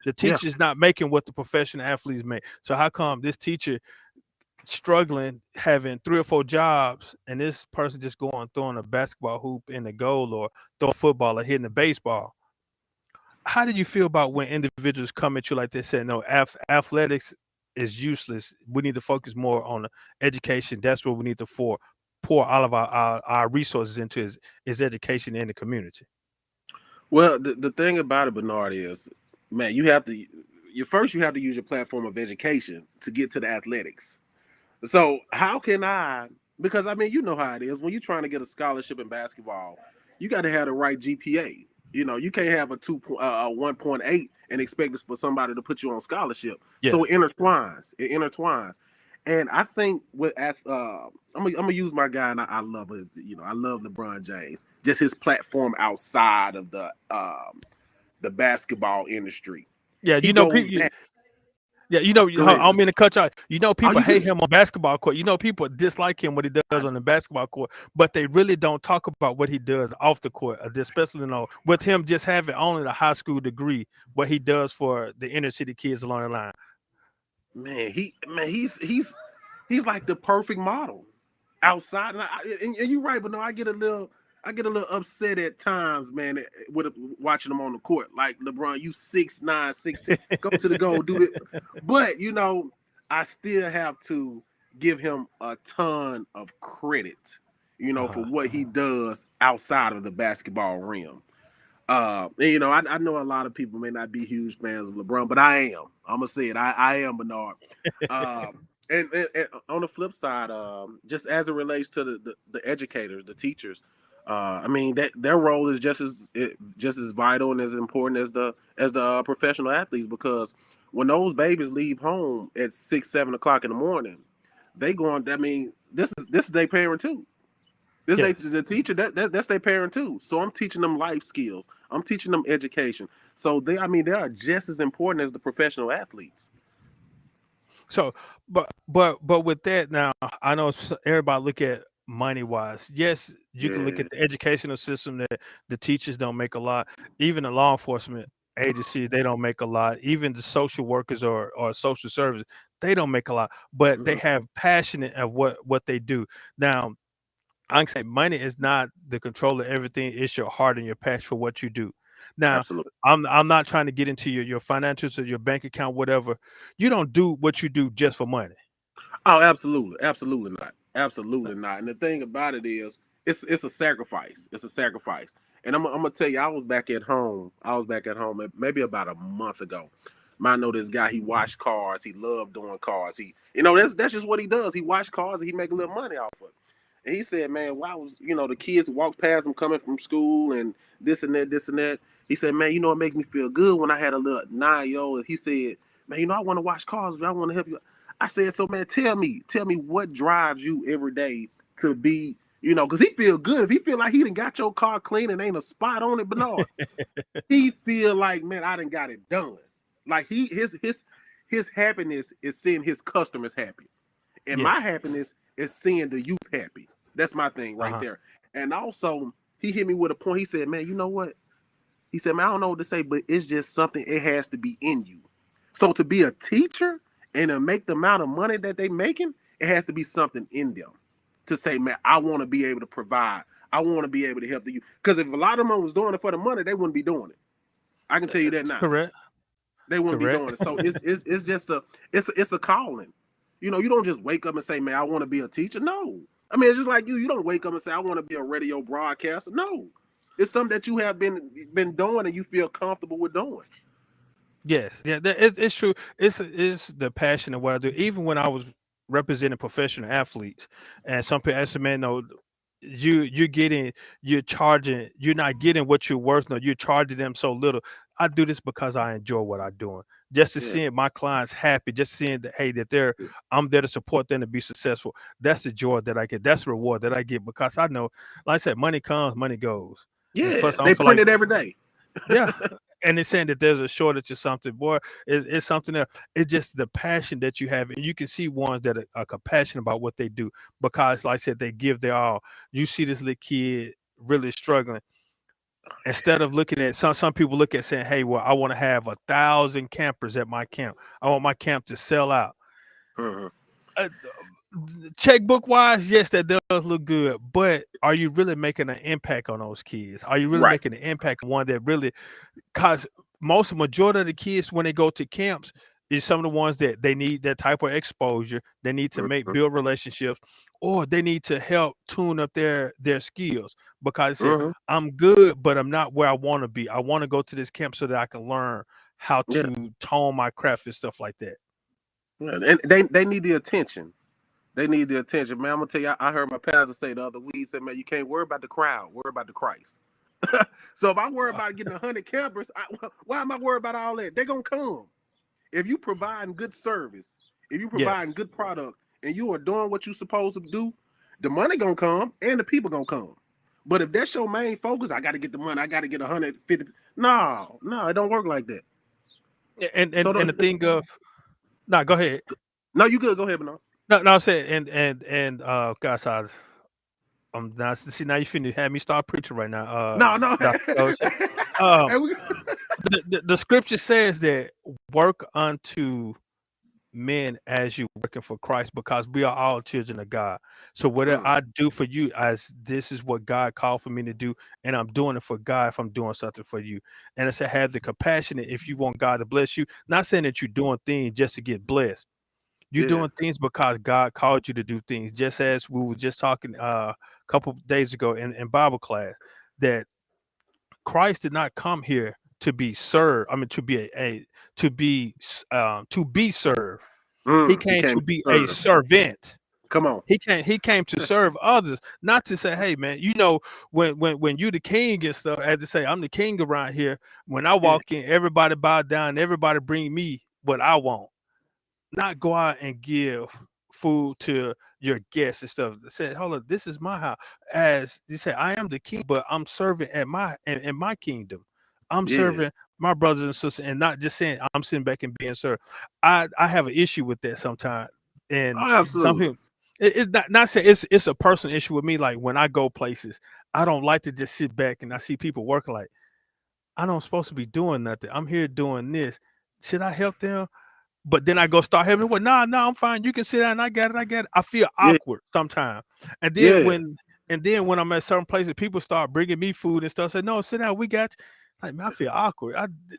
Yeah. teachers not making what the professional athletes make. So how come this teacher struggling, having three or four jobs, and this person just going throwing a basketball hoop in the goal, or throwing football, or hitting a baseball? How do you feel about when individuals come at you like this, saying, no, athletics is useless, we need to focus more on the education, that's what we need to pour all of our resources into, is education in the community? Well, the thing about it, Bernard, is, man, you have to use your platform of education to get to the athletics. So how can I? Because I mean, you know how it is when you're trying to get a scholarship in basketball, you got to have the right GPA. You can't have a 1.8 and expect this for somebody to put you on scholarship. Yeah. So it intertwines. It intertwines. And I think I'm gonna use my guy, and I love it. I love LeBron James. Just his platform outside of the basketball industry. Yeah, He goes people. at. Yeah, Go I ahead. don't mean to cut you out. Are People you hate good? him on basketball court. People dislike him what he does I, on the basketball court, but they really don't talk about what he does off the court, especially with him just having only a high school degree, what he does for the inner city kids along the line. he's like the perfect model outside. And you're right, but no, I get a little upset at times, man, with watching him on the court. Like, LeBron, you 6'9", 6'10", go to the goal, do it. But I still have to give him a ton of credit, for Uh-huh. what he does outside of the basketball rim. I know a lot of people may not be huge fans of LeBron, but I am. I'm gonna say it. I am Bernard. And on the flip side, just as it relates to the educators, the teachers, I mean that their role is just as vital and as important as the professional athletes, because when those babies leave home at 6, 7 o'clock in the morning, they going. I mean, this is their parent too. This they Yes. the teacher that's their parent too. So I'm teaching them life skills. I'm teaching them education. So they are just as important as the professional athletes. So, but with that now, I know everybody look at money wise. Yes, you can look Yeah. at the educational system that the teachers don't make a lot. Even the law enforcement agencies, they don't make a lot. Even the social workers or social services, they don't make a lot. But they Hmm. have passion of what they do. Now, I can say money is not the control of everything. It's your heart and your passion for what you do. Now, Absolutely. I'm not trying to get into your financials or your bank account, whatever. You don't do what you do just for money. Oh, absolutely, absolutely not, absolutely not. And the thing about it is, it's a sacrifice. It's a sacrifice. And I'm gonna tell you, I was back at home. I was back at home maybe about a month ago. I know this guy. He washed cars. He loved doing cars. That's just what he does. He washed cars and he make a little money off of it. And he said, man, why was the kids walk past him coming from school and this and that, this and that. He said, man, it makes me feel good when I had a little 9-year old. And he said, man, I want to wash cars. I want to help you. I said, so man, tell me what drives you every day to be, because he feel good. If he feel like he done got your car clean and ain't a spot on it, Bernard, he feel like, man, I done got it done. Like his happiness is seeing his customers happy. And my Yes. happiness is seeing the youth happy. That's my thing right Uh-huh. there. And also, he hit me with a point. He said, man, you know what? He said, man, I don't know what to say, but it's just something, it has to be in you. So to be a teacher and to make the amount of money that they making, it has to be something in them to say, man, I want to be able to provide. I want to be able to help the youth. Because if a lot of them was doing it for the money, they wouldn't be doing it. I can tell you that now. Correct. They wouldn't be Correct. doing it. So it's just a calling. You don't just wake up and say, man, I want to be a teacher. No. I mean, it's just like you. You don't wake up and say, I want to be a radio broadcaster. No. It's something that you have been doing and you feel comfortable with doing. Yes, yeah, it's true. It's the passion of what I do. Even when I was representing professional athletes, and some people ask me, man, no, you're charging, you're not getting what you're worth. No, you're charging them so little. I do this because I enjoy what I'm doing. Just to Yeah. seeing my clients happy, just seeing that, hey, that I'm there to support them to be successful. That's the joy that I get. That's the reward that I get because I know, like I said, money comes, money goes, and Yeah. plus I don't They feel print like it every day. yeah. And it's saying that there's a shortage of something, boy. It's something else. It's just the passion that you have, and you can see ones that are compassionate about what they do because, like I said, they give their all. You see this little kid really struggling. Instead of looking at some people look at saying, "Hey, well, I want to have 1,000 campers at my camp. I want my camp to sell out." Mhm. Uh, Checkbook wise, yes, that does look good, but are you really making an impact on those kids? Are you really Right. making an impact on one that really because most majority of the kids when they go to camps is some of the ones that they need that type of exposure. They need to make Mhm. build relationships, or they need to help tune up their skills. Because I said, Mhm. I'm good, but I'm not where I want to be. I want to go to this camp so that I can learn how Yeah. to tone my craft and stuff like that. Yeah. And they need the attention. They need the attention, man. I'm gonna tell you. I heard my pastor say the other week. He said, "Man, you can't worry about the crowd. Worry about the Christ." So if I worry Uh, about getting 100 campers, why am I worried about all that? They're gonna come. If you providing good service, if you yes. providing good product, and you are doing what you're supposed to do, the money gonna come and the people gonna come. But if that's your main focus, I got to get the money. I got to get 150. No, no, it don't work like that. And So and the thing of no, go ahead. no, you good. Go ahead, Bernard. No, I'm saying and gosh, I'm not see now you finna have me start preaching right now, No, no. Dr. Coach. Um, And we, the scripture says that work unto men as you working for Christ because we are all children of God. So whatever mm, I do for you, as this is what God called for me to do, and I'm doing it for God if I'm doing something for you. And I said, have the compassion if you want God to bless you. Not saying that you're doing things just to get blessed. You're yeah. doing things because God called you to do things. Just as we were just talking a couple days ago in Bible class, that Christ did not come here to be served. I mean, to be to be served. He He came came to to be a serve. servant. Come on. He came to serve others, not to say, hey man, when you the king and stuff, as to say, I'm the king around here. When I Yeah. walk in, everybody bow down, everybody bring me what I want. Not go out and give food to your guests and stuff. Say, hold on, this is my house. As you say, I am the king, but I'm serving at in my kingdom. I'm Yeah. serving my brothers and sisters, and not just saying I'm sitting back and being served. I have an issue with that sometimes, and Oh, some absolutely. people. It's not saying it's a personal issue with me. Like when I go places, I don't like to just sit back and I see people working like I don't supposed to be doing nothing. I'm here doing this. Should I help them? But then I go start having what? Nah, nah, I'm fine. You can sit down. I got it. I got it. I feel Yeah. awkward sometimes. And then Yeah. when I'm at certain places, people start bringing me food and stuff. Say, no, sit down. We got you. Like, man, I feel awkward.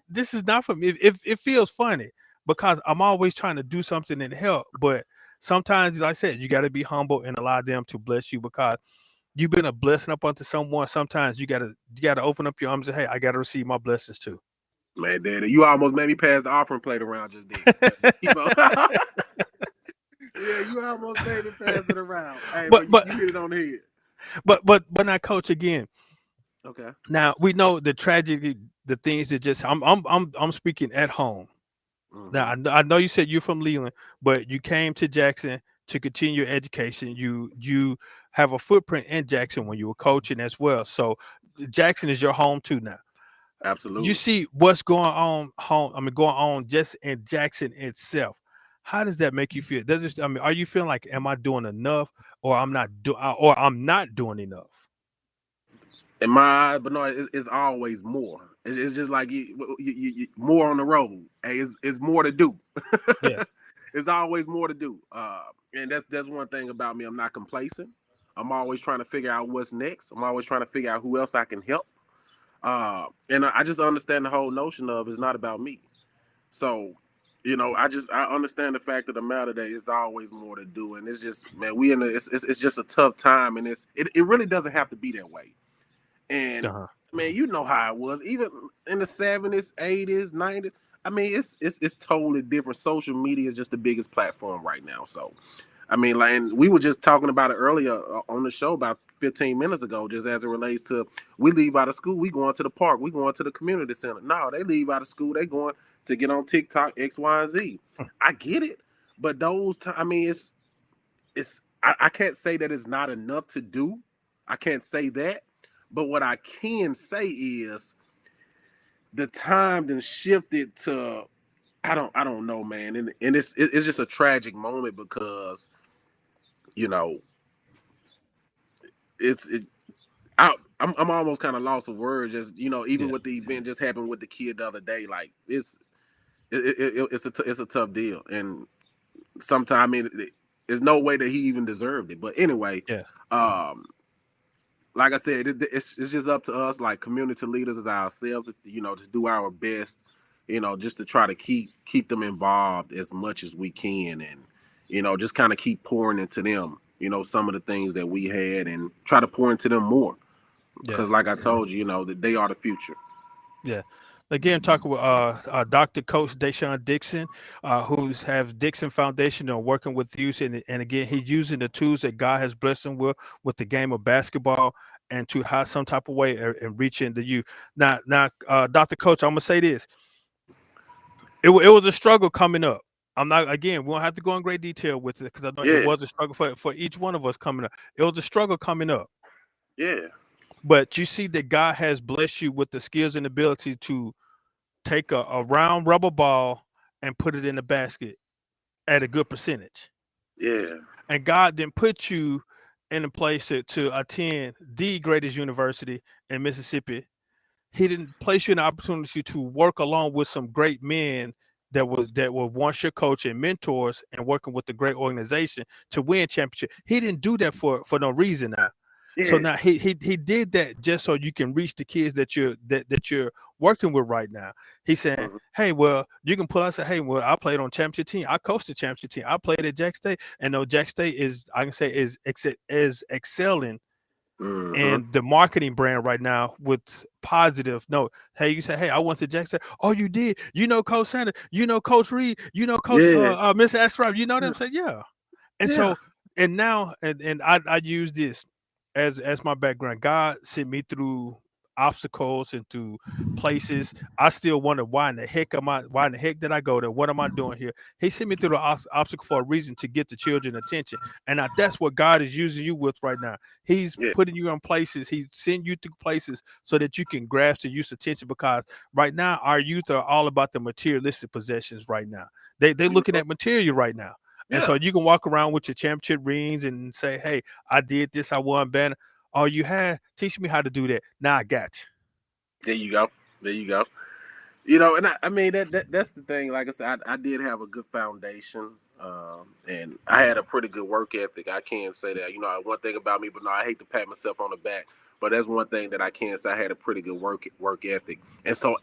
This is not for me. It feels funny because I'm always trying to do something and help. But sometimes, like I said, you got to be humble and allow them to bless you because you've been a blessing up unto someone. Sometimes you gotta open up your arms and hey, I gotta receive my blessings too. Man, Daddy, you almost made me pass the offering plate around just then. But keep on. Yeah, you almost made me pass it around. Hey, but but you, but you hit it on the head. but now, coach, again. Okay. Now we know the tragedy, the things that just I'm speaking at home. Now Hmm. I know you said you're from Leland, but you came to Jackson to continue your education. You have a footprint in Jackson when you were coaching as well. So Jackson is your home too now. You Absolutely. see what's going on going on just in Jackson itself. How does that make you feel? Does it, I mean, are you feeling like am I doing enough or I'm not doing enough? In my eyes, but no, it's always more. It's just like more on the road. Hey, it's more to do. Yes. It's always more to do. And that's one thing about me. I'm not complacent. I'm always trying to figure out what's next. I'm always trying to figure out who else I can help. And I just understand the whole notion of it's not about me. So, I understand the fact of the matter that it's always more to do, and it's just man, we in a, it's just a tough time, and it really doesn't have to be that way. And Uh-huh. man, you know how it was, even in the 70s, 80s, 90s. I mean, it's totally different. Social media is just the biggest platform right now. So, I mean, like, and we were just talking about it earlier on the show about 15 minutes ago, just as it relates to we leave out of school, we going to the park, we going to the community center. No, they leave out of school, they going to get on TikTok, X, Y, and Z. I get it, but I mean, I can't say that it's not enough to do. I can't say that, but what I can say is the time then shifted to I don't know, man, and it's just a tragic moment because you know it's it. I'm almost kind of lost for words. Just even Yeah. with the event just happened with the kid the other day, like it's a tough deal, and sometimes I mean, there's no way that he even deserved it. But anyway, Yeah. um, like I said, it's just up to us, like community leaders as ourselves, to do our best, just to try to keep them involved as much as we can, and just kind of keep pouring into them, some of the things that we had, and try to pour into them more, Yeah. because like I told you, that they are the future. Yeah. Again, talking with Dr. Coach Deshaun Dixon, who's have Dixon Foundation and working with youth, and again, he's using the tools that God has blessed him with the game of basketball, and to have some type of way and reaching the youth. Now, Dr. Coach, I'm gonna say this: it was a struggle coming up. I'm not again. We don't have to go in great detail with it because I know it Yeah, was a struggle for each one of us coming up. It was a struggle coming up, yeah, but you see that God has blessed you with the skills and ability to take a round rubber ball and put it in the basket at a good percentage. yeah, And God didn't put you in a place to attend the greatest university in Mississippi. He didn't place you in the opportunity to work along with some great men that were once your coach and mentors and working with the great organization to win championship. He didn't do that for no reason now. So yeah. now he did that just so you can reach the kids that you're working with right now. He's saying, Mhm. hey, well, you can pull out and say, hey, well, I played on championship team. I coached the championship team. I played at Jack State. And no, Jack State is I can say is excelling Mm-hmm. And the marketing brand right now with positive note. Hey, you say, hey, I went to Jackson. Oh, you did. You know Coach Sanders. You know Coach Reed. You know Coach Yeah. Mr. Ashford. You know them. Say, yeah. And Yeah. so, and now, and I use this as my background. God sent me through obstacles and through places. I still wonder why in the heck did I go there? What am I doing here? He sent me through the obstacle for a reason, to get the children attention. And that's what God is using you with right now. He's Yeah. putting you in places. He sent you through places so that you can grasp the youth's attention, because right now our youth are all about the materialistic possessions right now. They looking at material right now. And Yeah. so you can walk around with your championship rings and say, hey, I did this, I won banner. Oh, you had, teach me how to do that. Now I got There you go. There you go. You know, and I mean that's the thing. Like I said, I did have a good foundation, and I had a pretty good work ethic. I can't say that. You know, one thing about me, but no, I hate to pat myself on the back. But that's one thing that I can say. I had a pretty good work ethic, and so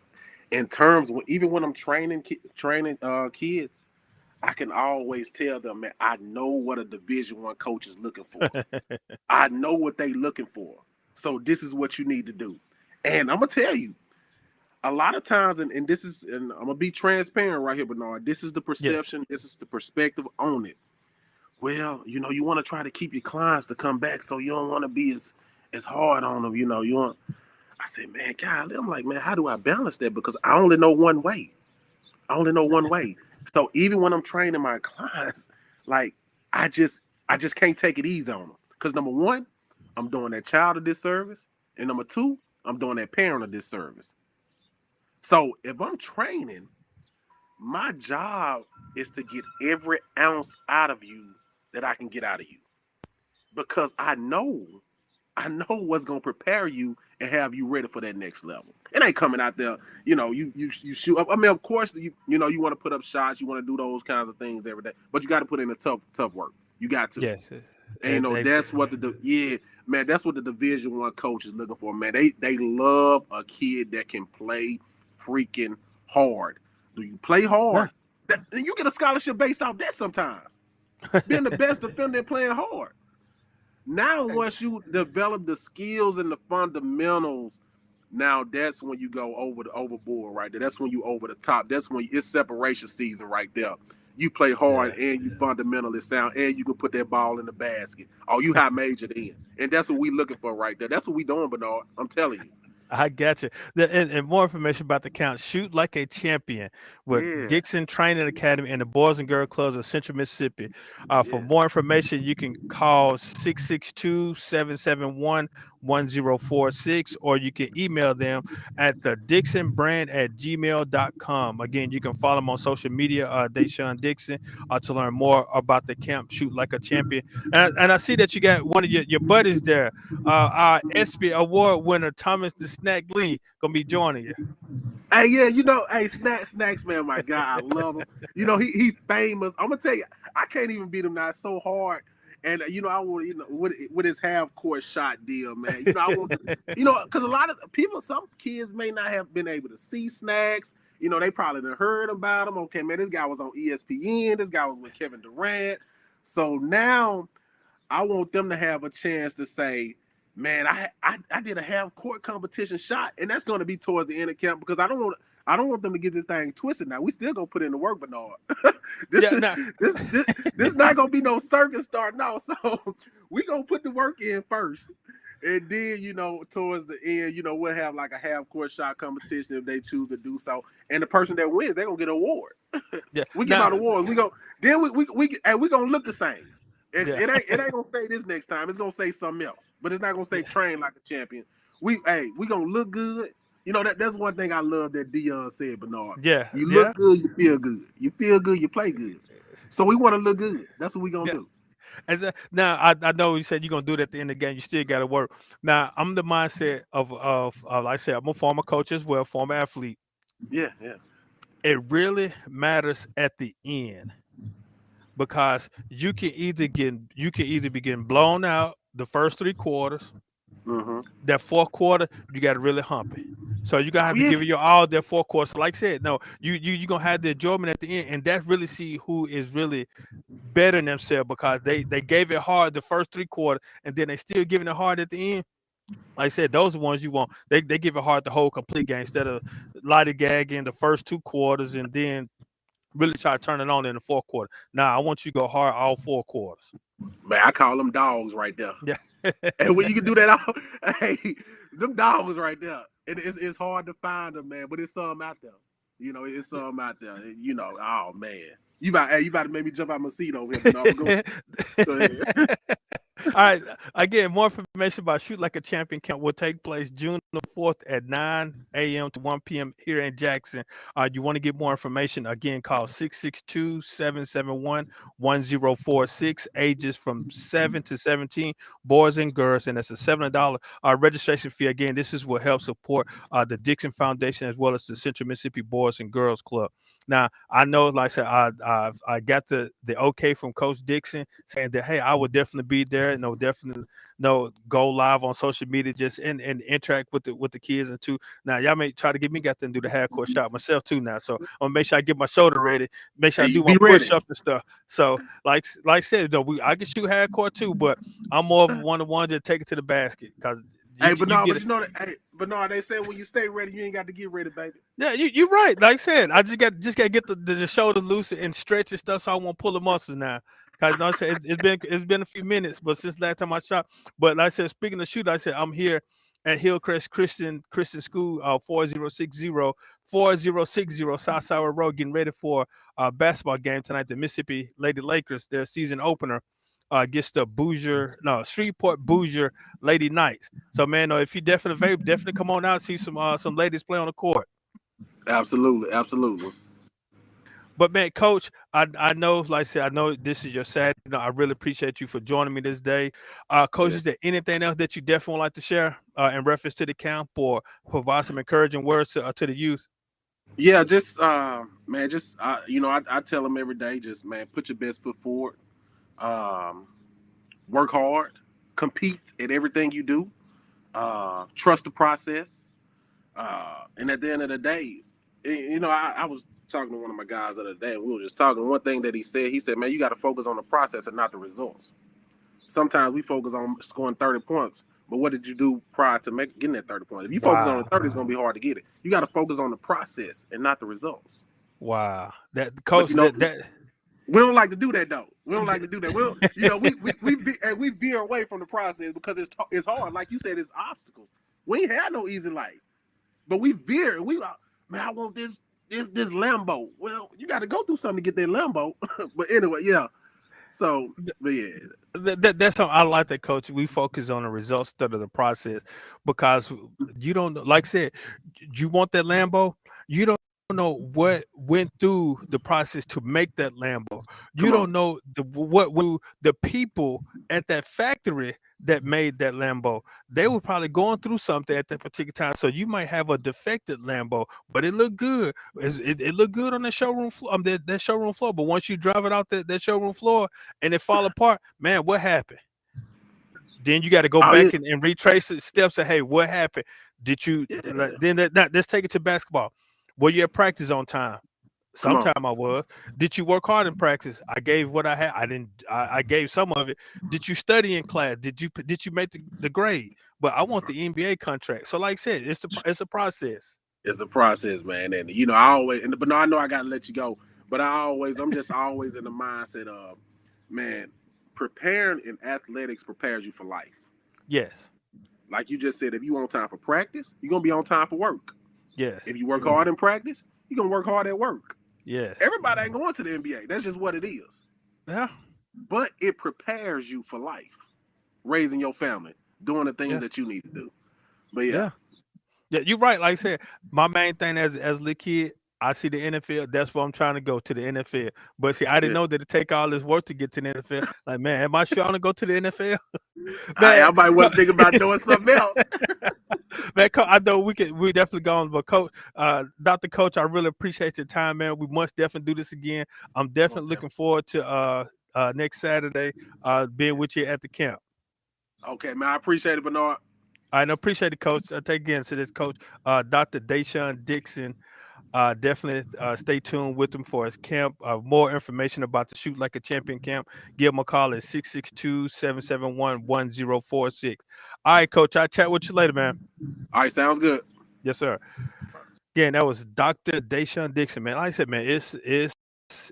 in terms, even when I'm training kids, I can always tell them, man, I know what a Division 1 coach is looking for. you. I know what they looking for. So this is what you need to do. And I'm gonna tell you, a lot of times, and this is, and I'm gonna be transparent right here, Bernard. This is the Yes. perception, this is the perspective on it. Well, you know, you want to try to keep your clients to come back, so you don't want to be as hard on them. You know, you want. I said, man, God, I'm like, man, how do I balance that? Because I only know one way. I only know one way. So even when I'm training my clients, like I just I just can't take it easy on them. Because number one, I'm doing that child a disservice, and number two, I'm doing that parent a disservice. So if I'm training, my job is to get every ounce out of you that I can get out of you. Because I know what's gonna prepare you and have you ready for that next level. It ain't coming out there, you know. You shoot up. I mean, of course, you know you want to put up shots, you want to do those kinds of things every day, but you got to put in the tough work. You got to, Yes. and you know that's what yeah, man, that's what the Division 1 coach is looking for, man. They love a kid that can play freaking hard. Do you play Yeah. hard? You get a scholarship based off that sometimes. Being the best defender and playing hard. Now, once you develop the skills and the fundamentals, now that's when you go over the overboard right there. That's when you over the top. That's when it's separation season right there. You play hard Yeah. and you fundamentally sound, and you can put that ball in the basket. Oh, you high majored in, and that's what we looking for right there. That's what we doing, Bernard. I'm telling you. I got you. And more information about the count. Shoot like a champion with Yeah, Dixon Training Academy and the Boys and Girls Clubs of Central Mississippi. For yeah. more information, you can call 662-771-1046, or you can email them at the Dixon brand at gmail.com. Again, you can follow them on social media, Deshaun Dixon, to learn more about the camp Shoot Like a Champion. And I see that you got one of your buddies there, our ESPY award winner Thomas the Snack Lee gonna be joining you. Hey, yeah, you know, hey, Snacks, man, my guy, I love him. You know, he famous. I'm gonna tell you, I can't even beat him now. It's so hard. And you know, I want, you know, with his half court shot deal, man. You know, I want, you know, because a lot of people, some kids may not have been able to see Snacks. You know, they probably done heard about him. Okay, man, this guy was on ESPN. This guy was with Kevin Durant. So now I want them to have a chance to say, man, I did a half court competition shot, and that's going to be towards the end of camp because I don't want them to get this thing twisted. Now we still gonna put in the work, Bernard. this, Yeah, now this not gonna be no circus starting out. So we gonna put the work in first, and then you know towards the end, you know we'll have like a half court shot competition if they choose to do so, and the person that wins they gonna get an award. yeah, We give out now awards. We go then we gonna look the same. yeah. It ain't gonna say this next time. It's gonna say something else, but it's not gonna say Yeah, train like a champion. We gonna look good. You know that's one thing I love that Dion said, Bernard. yeah, You yeah, look good, you feel good. You feel good, you play good. So we want to look good. That's what we gonna yeah. do. Now I know you said you're gonna do it at the end of the game. You still got to work. Now I'm the mindset of like I said, I'm a former coach as well, former athlete. Yeah, yeah. It really matters at the end, because you can either be getting blown out the first 3 quarters. Mm-hmm. That fourth quarter, you got to really hump it. So you gotta Oh have to yeah. give it your all that fourth quarter. So like I said, no, you gonna have the enjoyment at the end, and that really see who is really bettering themselves because they gave it hard the first 3 quarters, and then they still giving it hard at the end. Like I said, those are the ones you want. They give it hard the whole complete game instead of lollygagging the first 2 quarters and then really try to turn it on in the fourth quarter. Nah, I want you to go hard all 4 quarters. Man, I call them dogs right there. Yeah. And when you can do that, hey, them dogs right there. It's hard to find them, man, but it's some out there. You know, it's some out there. You know, oh man, you about to make me jump out my seat over here, but no, go ahead. All right. Again, more information about Shoot Like a Champion camp will take place June the 4th at 9 a.m. to 1 p.m. here in Jackson. You want to get more information, again, call 662-771-1046, ages from 7 to 17, boys and girls, and it's a $7 registration fee. Again, this is what helps support the Dixon Foundation as well as the Central Mississippi Boys and Girls Club. Now, I know, like I said, I got the okay from Coach Dixon saying that, hey, I would definitely be there. No, definitely, no, go live on social media, just and interact with the kids and too. Now, y'all may try to get me got them do the half court shot myself too now. So I'm gonna make sure I get my shoulder ready, make sure Hey, I you do my be push ready. up and stuff. So like I said, though, I can shoot half court too, but I'm more of one of one to take it to the basket because Hey, you get but it. you know that. Hey, but no, they said when you stay ready, you ain't got to get ready, baby. Yeah, you're right. Like I said, I just got to get the shoulders loose and stretch and stuff, so I won't pull the muscles now. Cause like I said, it's been a few minutes, but since last time I shot. But like I said, speaking of shoot, I said I'm here at Hillcrest Christian School, 4060 South Sour Road, getting ready for a basketball game tonight. The Mississippi Lady Lakers, their season opener, gets the Shreveport Boozer Lady Knights. So man, if you definitely come on out and see some ladies play on the court. Absolutely, absolutely. But man, Coach, I know, like I said, I know this is your Saturday. I really appreciate you for joining me this day. Coach, Yeah, is there anything else that you definitely would like to share in reference to the camp or provide some encouraging words to the youth? yeah. Just man, just you know, I tell them every day, just man, put your best foot forward. Um, work hard, compete at everything you do. Trust the process. And at the end of the day, you know, I was talking to one of my guys the other day, and we were just talking. One thing that he said, man, you got to focus on the process and not the results. Sometimes we focus on scoring 30 points, but what did you do prior to getting that 30 points? If you focus on the Wow. 30, it's going to be hard to get it. You got to focus on the process and not the results. Wow. That But coach you know, that we don't like to do that though. We don't like to do that. We, don't, you know, we veer away from the process because it's hard. Like you said, it's obstacles. We ain't had no easy life. But we veer. Man, I want this Lambo. Well, you got to go through something to get that Lambo. But anyway, yeah. So, but yeah, that's how I like that, coach. We focus on the results instead of the process because you don't like I said, you want that Lambo, you don't know what went through the process to make that Lambo. You come don't on. know the people at that factory that made that Lambo. They were probably going through something at that particular time. So you might have a defected Lambo, but it looked good. It looked good on the showroom floor, that showroom floor. But once you drive it out that showroom floor and it fall apart, man, what happened? Then you got to go Oh yeah, back and retrace the steps and hey, what happened? Did you yeah. let's take it to basketball. Were you at practice on time? Come on. Sometime I was. Did you work hard in practice? I gave what I had. I didn't. I gave some of it. Did you study in class? Did you make the grade? But I want the NBA contract. So like I said, it's a process. It's a process, man. And you know, I always, but no, I know I gotta let you go. But I'm just always in the mindset of, man, preparing in athletics prepares you for life. Yes. Like you just said, if you on time for practice, you're gonna be on time for work. Yes. If you work hard in practice, you're gonna work hard at work. Yes. Everybody ain't going to the NBA. That's just what it is. Yeah. But it prepares you for life, raising your family, doing the things Yeah. that you need to do. But yeah, Yeah. Yeah, you're right. Like I said, my main thing as a little kid, I see the NFL. That's where I'm trying to go to the NFL. But see, I didn't yeah. know that it take all this work to get to the NFL. Like, man, am I sure I want to go to the NFL? Man, I might want to think about doing something else. man, I know we definitely going, but coach, Dr. Coach, I really appreciate your time, man. We must definitely do this again. I'm definitely looking forward to next Saturday being with you at the camp. Okay, man, I appreciate it, Bernard. I appreciate it, coach. I take again to this coach, Dr. Deshaun Dixon. Definitely stay tuned with him for his camp. More information about the Shoot Like a Champion camp, give him a call at 662-771-1046. All right, Coach. I'll chat with you later, man. All right, sounds good. Yes, sir. Again, that was Dr. Deshaun Dixon, man. Like I said, man,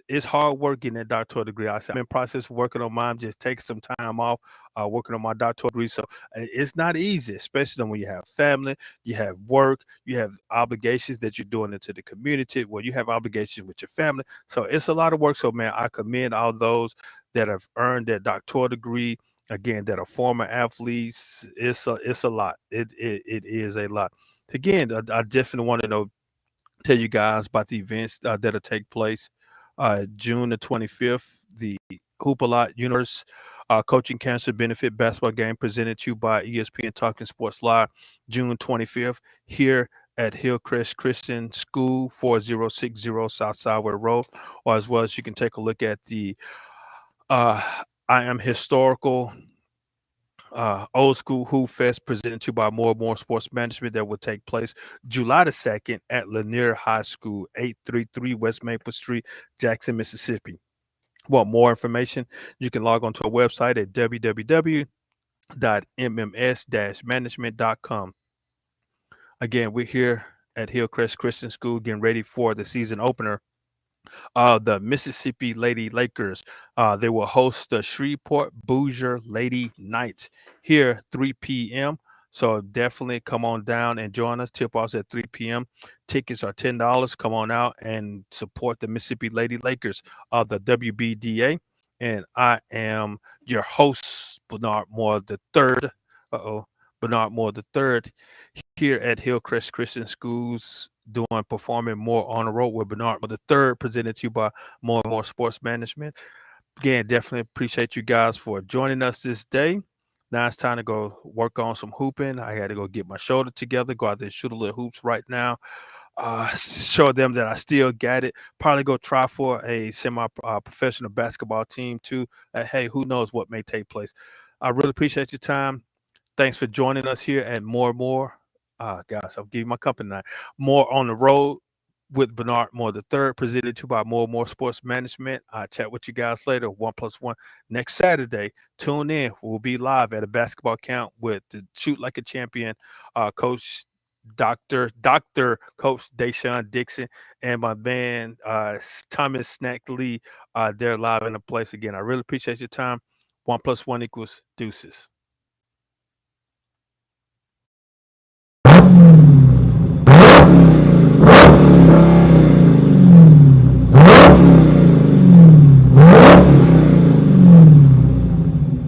it's hard work getting that doctoral degree. I said I'm in process of working on mine, just taking some time off, working on my doctoral degree. So it's not easy, especially when you have family, you have work, you have obligations that you're doing into the community, where you have obligations with your family. So it's a lot of work. So man, I commend all those that have earned their doctoral degree. Again, that are former athletes. It's a lot. It is a lot. Again, I definitely want to tell you guys about the events that'll take place June the 25th. The Hoop a Lot Universe Coaching Cancer Benefit Basketball Game presented to you by ESPN Talking Sports Live, June 25th, here at Hillcrest Christian School, 4060 South Sideway Road, or as well as you can take a look at the uh, I Am Historical Old School Hoop Fest presented to you by More and More Sports Management that will take place July the 2nd at Lanier High School, 833 West Maple Street, Jackson, Mississippi. Want more information? You can log on to our website at www.mms-management.com. Again, we're here at Hillcrest Christian School getting ready for the season opener, the Mississippi Lady Lakers. They will host the Shreveport Bossier Lady Knights here 3 p.m. So definitely come on down and join us. Tip offs at 3 p.m. Tickets are $10. Come on out and support the Mississippi Lady Lakers of the WBDA. And I am your host, Bernard Moore the third. Bernard Moore the third here at Hillcrest Christian Schools, doing performing more on the road with Bernard the third, presented to you by More and More Sports Management. Again, definitely appreciate you guys for joining us this day. Now it's time to go work on some hooping. I had to go get my shoulder together, go out there and shoot a little hoops right now. Show them that I still got it. Probably go try for a semi-professional basketball team too. Hey, who knows what may take place. I really appreciate your time. Thanks for joining us here at More and More. Guys, I'll give you my company now. More on the Road with Bernard Moore the third, presented to you by More and More Sports Management. I'll chat with you guys later. 1+1 next Saturday. Tune in. We'll be live at a basketball camp with the Shoot Like a Champion coach. Dr. Coach Deshaun Dixon and my man Thomas Snack Lee. They're live in the place again. I really appreciate your time. 1+1 equals deuces.